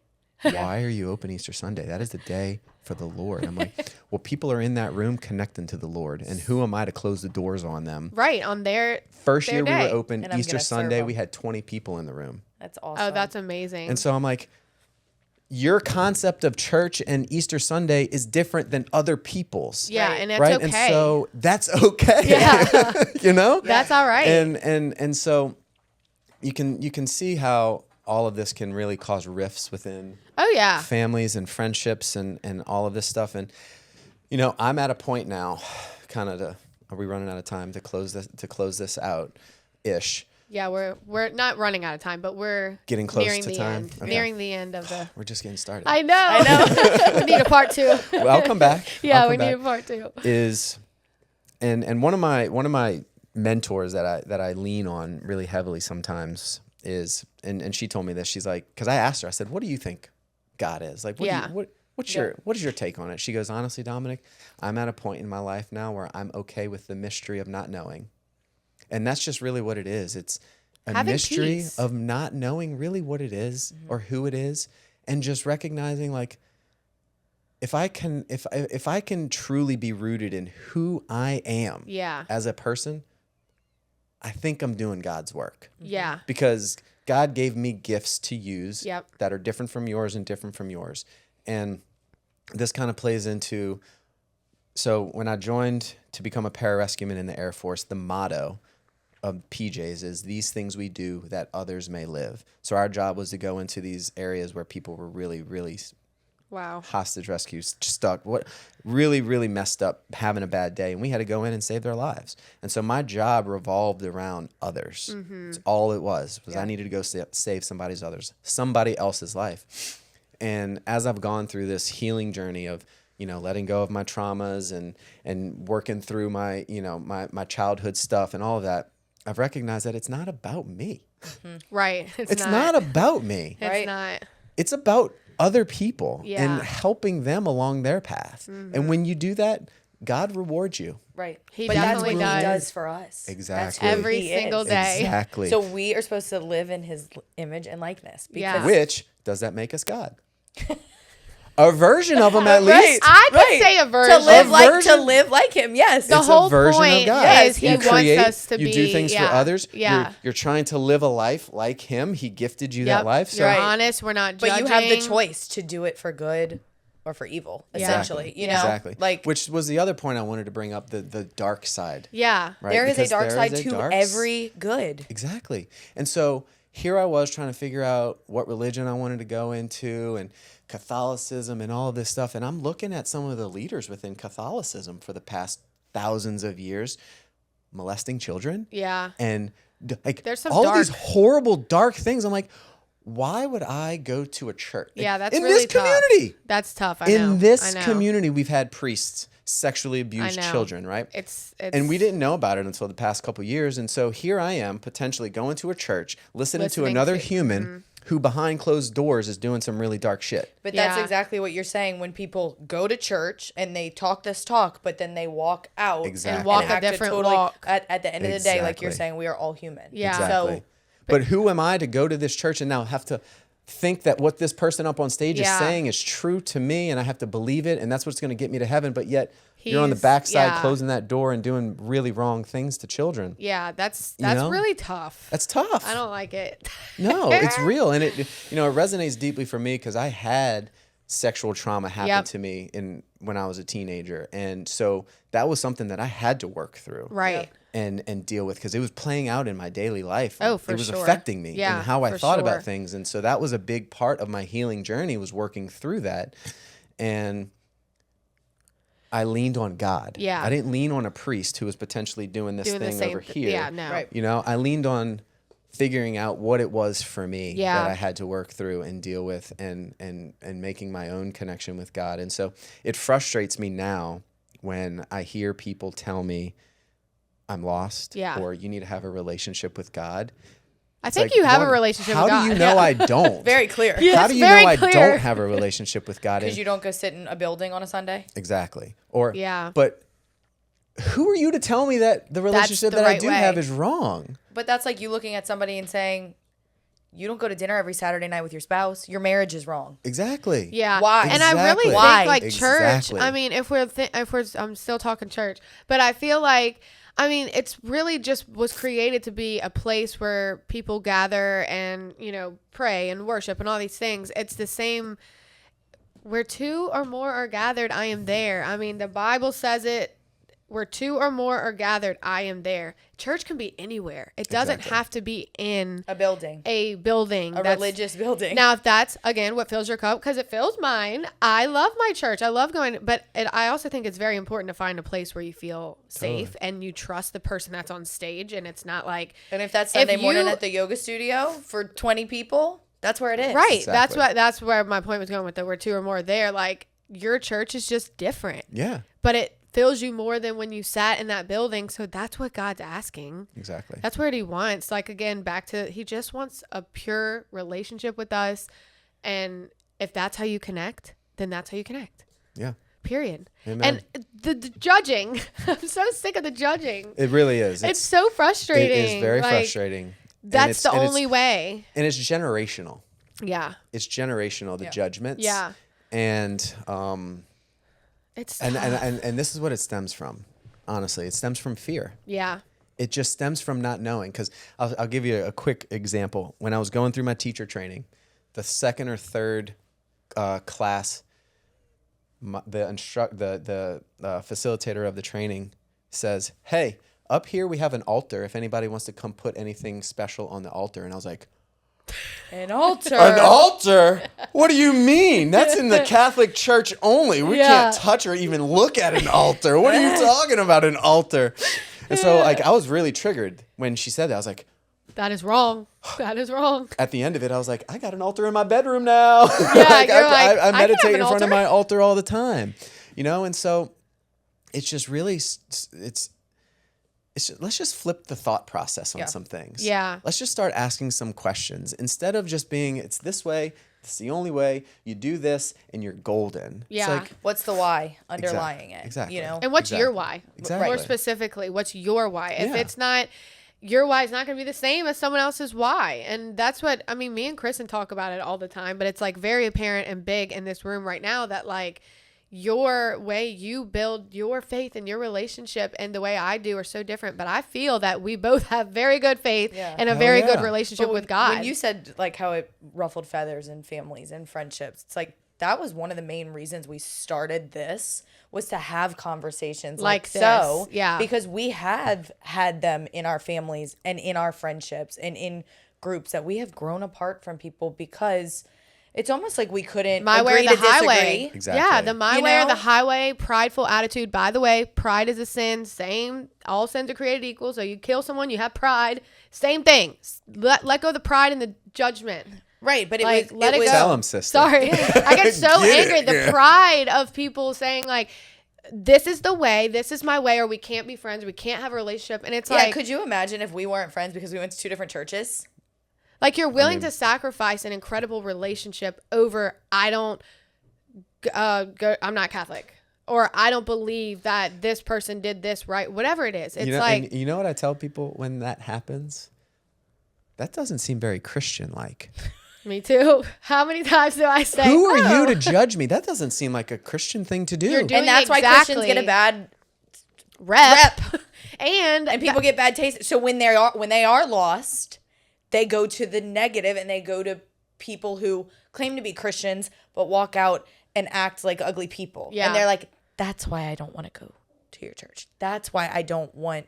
Why are you open Easter Sunday? That is the day for the Lord." I'm like, well, people are in that room connecting to the Lord. And who am I to close the doors on them? Right. On their First their year we day. were open And I'm Easter gonna serve Sunday. them. We had 20 people in the room. That's awesome. Oh, that's amazing. And so I'm like, your concept of church and Easter Sunday is different than other people's. yeah, Right. and it's right. okay. And so that's okay. Yeah. You know? That's all right. And so you can see how all of this can really cause rifts within Oh yeah. families and friendships and all of this stuff. And you know, I'm at a point now, kind of are we running out of time to close this out ish? Yeah, we're not running out of time, but we're Getting close nearing to the time. end. Okay. Nearing the end of the We're just getting started. I know. We need a part 2. Well, I'll come back. Yeah, I'll come we need a back. part 2. Is and one of my mentors that I lean on really heavily sometimes is and she told me this. She's like, because I asked her, I said, what do you think God is? Like, what is your take on it? She goes, honestly, Dominic, I'm at a point in my life now where I'm okay with the mystery of not knowing. And that's just really what it is. It's a Having mystery peace. of not knowing really what it is or who it is, and just recognizing like if I can truly be rooted in who I am Yeah. as a person, I think I'm doing God's work. Yeah. Because God gave me gifts to use Yep. that are different from yours and different from yours. And this kind of plays into, so when I joined to become a pararescueman in the Air Force, the motto of PJs is these things we do that others may live. So our job was to go into these areas where people were really, really Wow. hostage rescues, stuck, really, really messed up, having a bad day. And we had to go in and save their lives. And so my job revolved around others. It's all it was I needed to go save somebody else's life. And as I've gone through this healing journey of, you know, letting go of my traumas and working through my, you know, my childhood stuff and all of that, I've recognized that it's not about me. Right. It's not about me. It's Right. not. It's about other people Yeah. and helping them along their path. And when you do that, God rewards you. Right. He but that's definitely what does. he does for us. Exactly. That's who Every he single is. day. Exactly. So we are supposed to live in his image and likeness. Yeah. Because Which, does that make us God? A version of him, at Right. least. I could say a version. To live like him. Yes. The It's whole a version point of God. is he You wants create, us to you be. do things for others. Yeah. You're trying to live a life like him. He gifted you that life. So You're honest. We're not judging. But you have the choice to do it for good or for evil, essentially. You know, exactly. like Which was the other point I wanted to bring up, the dark side. Yeah. Right? there is a Because dark there side is a to dark every good. Exactly. And so here I was trying to figure out what religion I wanted to go into and Catholicism and all of this stuff. And I'm looking at some of the leaders within Catholicism for the past thousands of years molesting children. Yeah. And like There's some all these dark- horrible, dark things. I'm like, why would I go to a church? Yeah, that's in really this community. tough. That's tough. I know. In this I know. community, we've had priests sexually abuse I know. children, right? It's And we didn't know about it until the past couple years. And so here I am potentially going to a church, listening to another human who behind closed doors is doing some really dark shit. But that's Yeah. exactly what you're saying when people go to church and they talk this talk, but then they walk out Exactly. And walk a act different totally, walk. At the end of the day, like you're Exactly. saying, we are all human. Yeah. Exactly. So, But who am I to go to this church and now have to think that what this person up on stage is Yeah. saying is true to me and I have to believe it and that's what's going to get me to heaven, but yet you're on the He's- backside yeah. closing that door and doing really wrong things to children. Yeah, that's know? really tough. That's tough. I don't like it. No, it's real, and it resonates deeply for me because I had sexual trauma happen Yep. to me when I was a teenager, and so that was something that I had to work through, Right. and deal with because it was playing out in my daily life. Oh, for it was sure. affecting me Yeah, and how I for thought sure. about things, and so that was a big part of my healing journey was working through that, and I leaned on God. Yeah. I didn't lean on a priest who was potentially doing this Doing the thing same over th- here. yeah, no. Right. I leaned on figuring out what it was for me Yeah. that I had to work through and deal with and making my own connection with God. And so it frustrates me now when I hear people tell me I'm lost Yeah. or you need to have a relationship with God. I It's think like, you have one, a relationship how with God. do you know I don't? very clear. Yeah. How it's do you know very I clear. don't have a relationship with God? Because And- you don't go sit in a building on a Sunday. Exactly. Or Yeah. But who are you to tell me that the relationship the that I right do way. have is wrong? But that's like you looking at somebody and saying, you don't go to dinner every Saturday night with your spouse. Your marriage is wrong. Exactly. Yeah. Why? And I really Exactly. Why? think like church. Exactly. I mean, if we're I'm still talking church, but I feel like it's really just was created to be a place where people gather and pray and worship and all these things. It's the same. Where two or more are gathered, I am there. I mean, the Bible says it. Where two or more are gathered, I am there. Church can be anywhere. It doesn't Exactly. have to be in A building. a building. A religious building. Now, if that's, again, what fills your cup, because it fills mine. I love my church. I love going, but I also think it's very important to find a place where you feel safe and you trust the person that's on stage, and it's not like, and if that's Sunday morning you- at the yoga studio for 20 people, that's where it is. right. Exactly. That's where my point was going with where two or more are there. Like, your church is just different, Yeah. but it fills you more than when you sat in that building. So that's what God's asking. Exactly. That's what he wants. Like, again, back to, he just wants a pure relationship with us. And if that's how you connect, then that's how you connect. Yeah. Period. Amen. And the judging, I'm so sick of the judging. It really is. It's so frustrating. It is very Like, frustrating. That's the only way. And it's generational. Yeah. It's generational, the judgments. Yeah. And It's and, tough. and this is what it stems from. Honestly, it stems from fear. yeah. It just stems from not knowing. Because I'll give you a quick example. When I was going through my teacher training, the second or third class, the facilitator of the training says, "Hey, up here we have an altar. If anybody wants to come put anything special on the altar." And I was like, An altar. "An altar? What do you mean? That's in the Catholic Church only. We can't touch or even look at an altar. What are you talking about, an altar?" And so, like, I was really triggered when she said that. I was like, That is wrong. That is wrong. at the end of it, I was like, I got an altar in my bedroom now. Yeah, you're I like, I can meditate have in an front of altar. my altar all the time, and so it's just really, it's just, let's just flip the thought process on some things. Yeah. Let's just start asking some questions instead of just being, it's this way, it's the only way, you do this and you're golden. Yeah. It's like, What's the why underlying it? Exactly. You know? And what's your Exactly. why? Exactly. More specifically, what's your why? If Yeah. it's not, your why is not going to be the same as someone else's why. And that's what, I mean, me and Kristen talk about it all the time, but it's like very apparent and big in this room right now that like your way you build your faith and your relationship and the way I do are so different. But I feel that we both have very good faith and a very good relationship with God. When you said like how it ruffled feathers in families and friendships, it's like that was one of the main reasons we started this, was to have conversations like this. So. Yeah. Because we have had them in our families and in our friendships and in groups that we have grown apart from people because it's almost like we couldn't my way or the highway. Exactly. Yeah, the my way or the highway, prideful attitude. By the way, pride is a sin. Same, all sins are created equal. So you kill someone, you have pride. Same thing. Let go of the pride and the judgment. Right, but like, let it go. Tell them, sister. Sorry. I get so angry. The pride of people saying like, this is the way, this is my way, or we can't be friends, we can't have a relationship. And it's like, could you imagine if we weren't friends because we went to 2 different churches? Like you're willing to sacrifice an incredible relationship over, I don't go, I'm not Catholic, or I don't believe that this person did this right, whatever it is. It's like, you know what I tell people when that happens? That doesn't seem very Christian-like. Me too. How many times do I say, who are you to judge me? That doesn't seem like a Christian thing to do. You're doing And that's why Christians get a bad rep. and people get bad taste. So when they are lost, they go to the negative and they go to people who claim to be Christians but walk out and act like ugly people. Yeah. And they're like, that's why I don't want to go to your church. That's why I don't want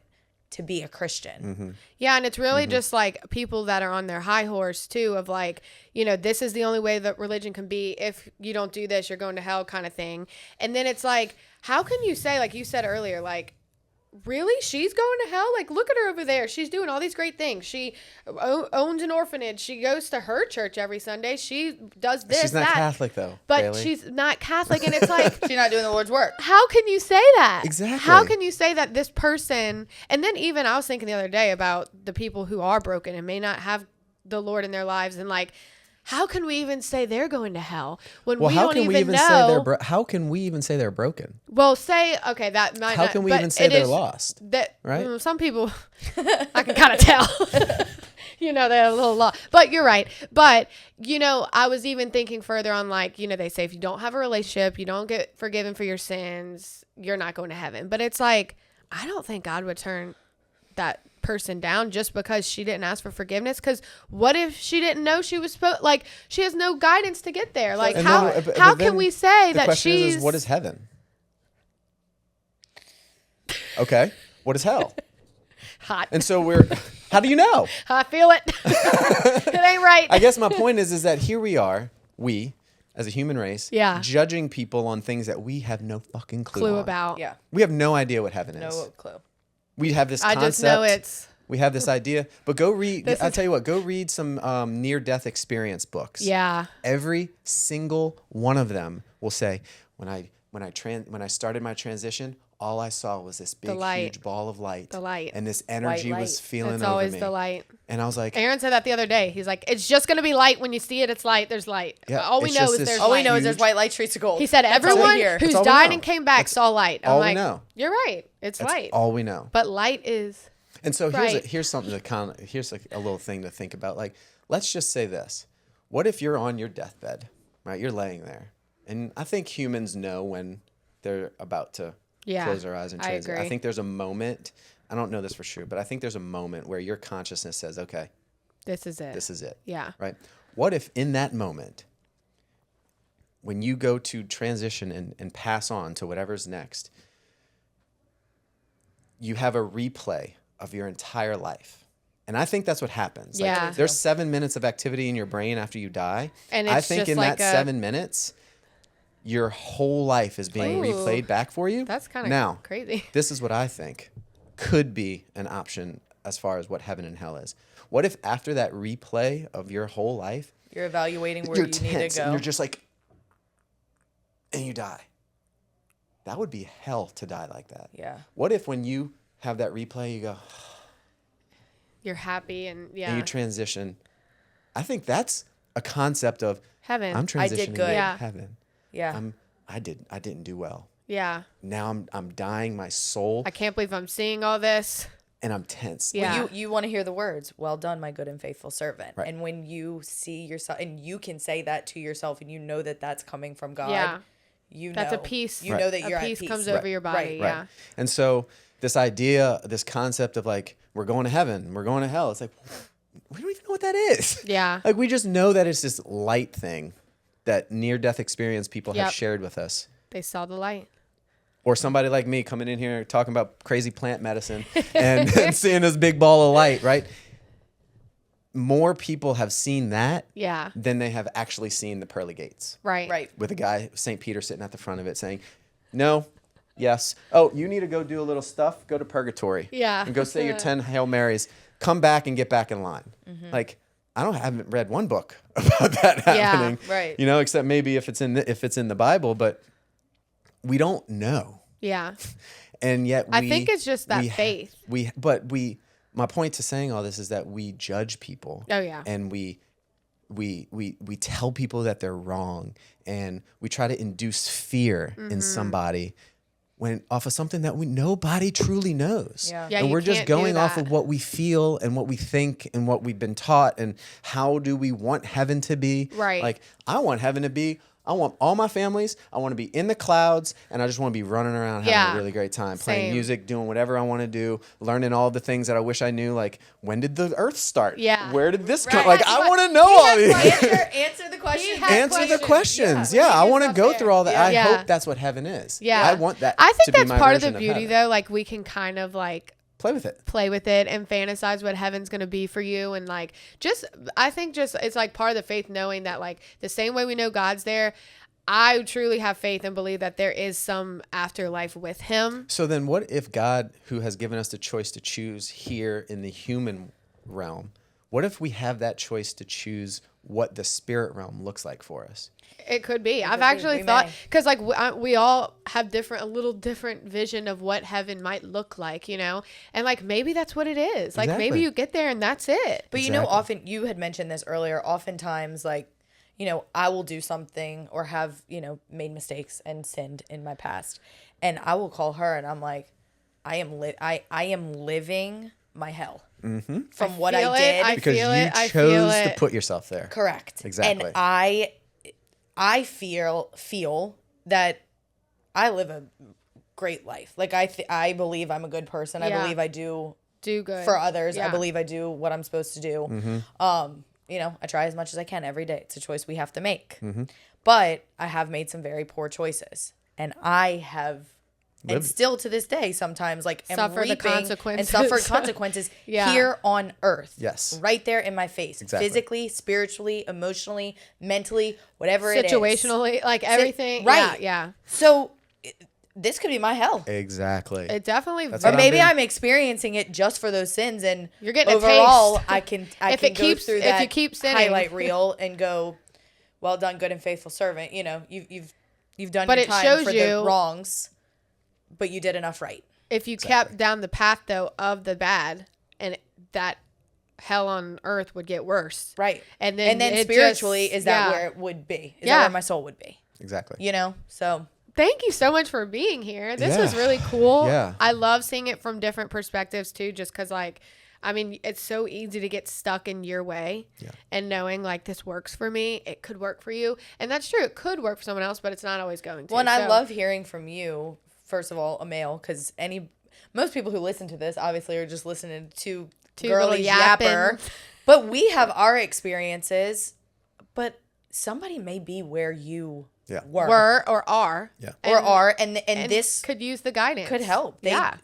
to be a Christian. Mm-hmm. Yeah, and it's really just like people that are on their high horse too, of like, you know, this is the only way that religion can be. If you don't do this, you're going to hell kind of thing. And then it's like, how can you say, like you said earlier, like, really? She's going to hell? Like, look at her over there. She's doing all these great things. She owns an orphanage. She goes to her church every Sunday. She does this, She's not that. Catholic, though. But Bailey. she's not Catholic. And it's like, She's not doing the Lord's work. how can you say that? Exactly. How can you say that this person, and then even I was thinking the other day about the people who are broken and may not have the Lord in their lives, and like, how can we even say they're going to hell when we don't even know? How can we even say they're broken? Well, say, okay, that might How not, can we but even say it they're is- lost? That Right? Some people, I can kind of tell. You know, they have a little law. But you're right. But, you know, I was even thinking further on, like, you know, they say if you don't have a relationship, you don't get forgiven for your sins, you're not going to heaven. But it's like, I don't think God would turn that person down just because she didn't ask for forgiveness. Because what if she didn't know she was supposed, like, she has no guidance to get there? Like, And how then- but how then can we say the that question she's... is, what is heaven? Okay. What is hell? hot? And so how do you know? I feel it. It ain't right. I guess my point is that here we are, we, as a human race, Yeah. judging people on things that we have no fucking clue on. about. Yeah. We have no idea what heaven is. No clue. We have this I concept. just know it's... We have this idea. But go read, This I'll is- tell you what, go read some near-death experience books. Yeah. Every single one of them will say, when I started my transition, all I saw was this big, light. huge ball of light. The light. And this energy White was light. feeling It's over always me. the light. And I was like, Aaron said that the other day. He's like, it's just going to be light. When you see it, it's light. There's light. Yeah, All we it's know just is this there's All we light. know is there's Huge. white light streets of gold. He said That's all we everyone hear. who's That's all we died know. and came back saw light. I'm all we like, know. you're right. It's That's light. all we know. But light is... And so Right. here's something to here's like a little thing to think about. Like, let's just say this. What if you're on your deathbed, right? You're laying there. And I think humans know when they're about to Yeah, close their eyes and I transit. I agree. think there's a moment, I don't know this for sure, but I think there's a moment where your consciousness says, okay, This is it. this is it. Yeah. Right? What if in that moment, when you go to transition and pass on to whatever's next, you have a replay of your entire life? And I think that's what happens. Like, Yeah. there's 7 minutes of activity in your brain after you die. And I it's think just in like that a- 7 minutes, your whole life is being Ooh. replayed back for you. That's kind of now, crazy. This is what I think could be an option as far as what heaven and hell is. What if after that replay of your whole life, You're evaluating where you're you tense need to go. and you're just like, and you die? That would be hell to die like that. Yeah. What if when you have that replay, you go, You're happy and yeah. and you transition? I think that's a concept of Heaven. I'm I did transitioning good. to Yeah. heaven. Yeah. I didn't do well. Yeah. Now I'm dying my soul. I can't believe I'm seeing all this. and I'm tense. Yeah. Well, you want to hear the words, "Well done, my good and faithful servant." Right. And when you see yourself, and you can say that to yourself, and you know that that's coming from God. Yeah. You That's know, a peace. You know that you're a peace at peace. comes over your body. Right. Yeah. And so this idea, this concept of like, we're going to heaven, we're going to hell. It's like, we don't even know what that is. Yeah. Like, we just know that it's this light thing that near-death experience people have Yep. shared with us. They saw the light. Or somebody like me coming in here talking about crazy plant medicine and seeing this big ball of light, right? More people have seen that Yeah. than they have actually seen the pearly gates. Right. Right. With a guy, St. Peter, sitting at the front of it saying, no, yes. Oh, you need to go do a little stuff? Go to purgatory. Yeah. And go say your 10 Hail Marys. Come back and get back in line. Like, haven't read one book about that Yeah, happening. right. You know, except maybe if it's in the Bible, but we don't know. Yeah. And yet I think it's just that faith. My point to saying all this is that we judge people. Oh, yeah. And we tell people that they're wrong, and we try to induce fear Mm-hmm. in somebody when off of something that nobody truly knows. Yeah. Yeah, And you we're just can't do going off that. of what we feel and what we think and what we've been taught and how do we want heaven to be. Right. Like, I want heaven to be, I want all my families, I want to be in the clouds, and I just want to be running around having Yeah. a really great time, playing Same. music, doing whatever I want to do, learning all the things that I wish I knew, like, when did the earth start? Yeah. Where did this Right. come? Like, That's I what- want to know all these. Answer the question. had Answer the questions. questions. Yeah. Yeah, I When he want to gets go up through there. all that. I Yeah. hope that's what heaven is. Yeah. I want that. I think to be that's my part of the version beauty, heaven. though. Like, we can kind of like Play with it. play with it and fantasize what heaven's going to be for you. And like, I think it's like part of the faith, knowing that like the same way we know God's there, I truly have faith and believe that there is some afterlife with him. So then what if God, who has given us the choice to choose here in the human realm, what if we have that choice to choose what the spirit realm looks like for us? It could be. I've could be. actually We thought, may. because like we all have a little different vision of what heaven might look like, you know? And like, maybe that's what it is. Like, Exactly. maybe you get there and that's it. But you know, Exactly. often you had mentioned this earlier. Oftentimes, like, you know, I will do something or have, you know, made mistakes and sinned in my past, and I will call her and I'm like, I am living my hell from what feel I it. did. I Because feel you it. I chose feel to it. put yourself there. Correct. Exactly. And I feel that I live a great life. Like I believe I'm a good person. I Yeah. believe I do Do good for others. I Yeah. believe I do what I'm supposed to do. Mm-hmm. You know, I try as much as I can every day. It's a choice we have to make. Mm-hmm. But I have made some very poor choices, and I have. And Lived- still to this day, sometimes like am Suffer the reaping consequences. and suffer consequences Yeah. here on earth. Yes. right there in my face, Exactly. physically, spiritually, emotionally, mentally, whatever it is. Situationally, like everything. right. Yeah. So this could be my hell. Exactly. It definitely. That's Or what maybe been- I'm experiencing it just for those sins, and You're getting a overall, taste. I can If can it go keeps- through if that you keep sinning. highlight reel and go, well done, good and faithful servant. You know, you've done But your it time shows for you- the wrongs, but you did enough right. If you kept down the path though of the bad, and that hell on earth would get worse. Right. And then it spiritually, just- is that yeah. where it would be? Is Yeah. that where my soul would be? Exactly. You know? So Thank you so much for being here. This was Yeah. really cool. Yeah. I love seeing it from different perspectives too, just because like, I mean, it's so easy to get stuck in your way and knowing like this works for me, it could work for you. And that's true. It could work for someone else, but it's not always going to. well, and I So- love hearing from you, first of all, a male, because most people who listen to this obviously are just listening to Two girly little yapping. yapper. But we have our experiences, but somebody may be where you Yeah. were or are. Yeah. or and- are, and this could use the guidance. could help. Yeah.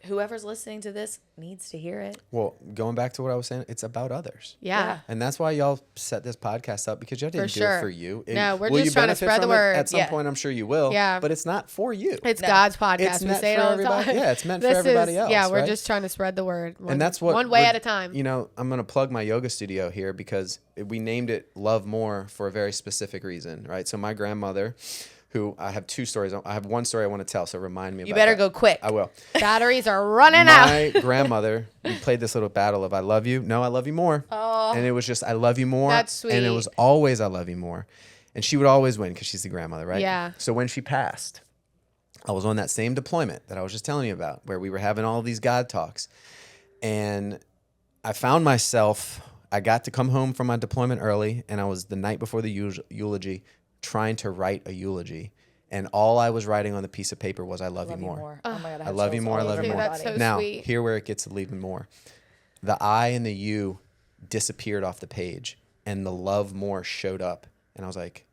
Whoever's listening to this needs to hear it. Well, going back to what I was saying, it's about others. Yeah. And that's why y'all set this podcast up, because y'all didn't do sure. it for you. No, we're will just you trying to benefit spread the from it? word. At some Yeah. point, I'm sure you will. Yeah. But it's not for you. It's No. God's podcast. It's We meant say it for all the everybody. time. Yeah, it's meant for This everybody is, else, Yeah, we're right? just trying to spread the word. And that's what one way we're- at a time. You know, I'm going to plug my yoga studio here because we named it Love More for a very specific reason, right? So my grandmother, who I have two stories. I have one story I want to tell, so remind me You about better that. go quick. I will. Batteries are running out. My grandmother, we played this little battle of I love you. No, I love you more. Oh. And it was just I love you more. That's And it sweet. was always I love you more. And she would always win because she's the grandmother, right? Yeah. So when she passed, I was on that same deployment that I was just telling you about, where we were having all these God talks. And I found myself, I got to come home from my deployment early, and I was the night before the eulogy trying to write a eulogy. And all I was writing on the piece of paper was, I love you more. Oh my God, I love you more. I love you more. That's so Now, sweet. here where it gets even more. The I and the you disappeared off the page, and the love more showed up. And I was like,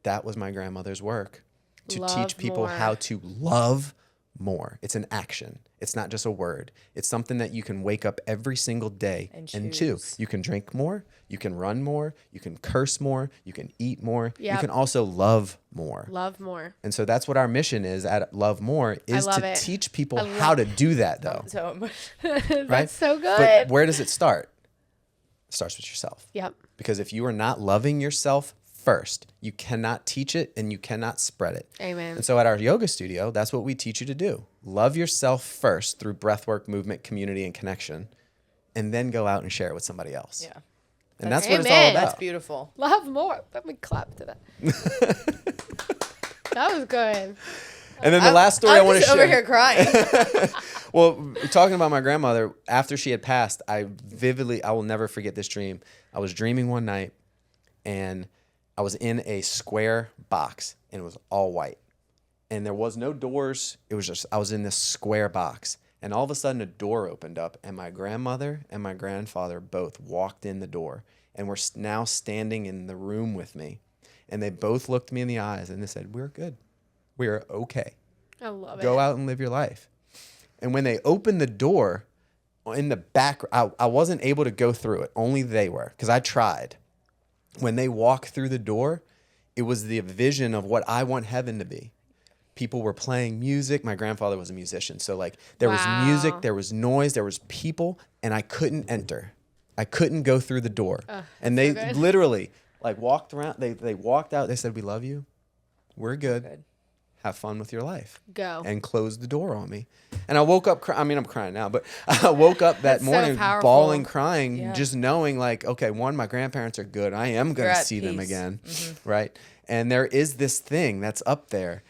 that was my grandmother's work, to Love teach people more. how to love more. It's an action. It's not just a word. It's something that you can wake up every single day and chew. choose. You can drink more. You can run more. You can curse more. You can eat more. You Yep. can also love more. Love more. And so that's what our mission is at Love More, is love to it. teach people how to do that, though. So That's Right? so good. But where does it start? It starts with yourself. Yep. Because if you are not loving yourself first, you cannot teach it and you cannot spread it. Amen. And so at our yoga studio, that's what we teach you to do. Love yourself first through breathwork, movement, community, and connection, and then go out and share it with somebody else. yeah, And that's what it's all Amen. about. that's beautiful. Love more. Let me clap to that. That was good. And then the last story I I'm want to just share. over here crying. Well, talking about my grandmother, after she had passed, I will never forget this dream. I was dreaming one night, and I was in a square box, and it was all white. And there was no doors. It was just, I was in this square box. And all of a sudden, a door opened up, and my grandmother and my grandfather both walked in the door and were now standing in the room with me. And they both looked me in the eyes, and they said, "We're good. We're okay. I love it. Go out and live your life." And when they opened the door in the back, I wasn't able to go through it. Only they were, because I tried. When they walked through the door, it was the vision of what I want heaven to be. People were playing music. My grandfather was a musician. So like there was music, there was noise, there was people, and I couldn't enter. I couldn't go through the door. And they good. literally like walked around. They walked out. They said, "We love you. We're good. Have fun with your life." Go. And closed the door on me. And I woke up, I'm crying now, but I woke up that That's so morning powerful. bawling, crying, Yeah. just knowing like, okay, one, my grandparents are good. I am going You're to at see them peace. again. Right. And there is this thing that's up there,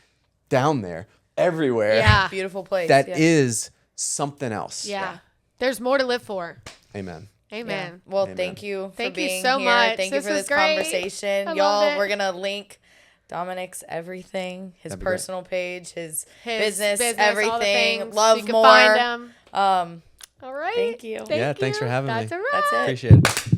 down there, everywhere. Yeah. Beautiful place. That yeah. is something else. Yeah. There's more to live for. Amen. Amen. Yeah. Well, Amen. thank you for Thank you being so here. much. Thank you This for was this great. conversation. I loved Y'all, it. we're going to link Dominic's everything, his That'd be great. personal page, his His business, all the everything. things. Love You can more. find him. All All right. Thank you. Yeah, thanks for having me. That's a wrap. Appreciate it.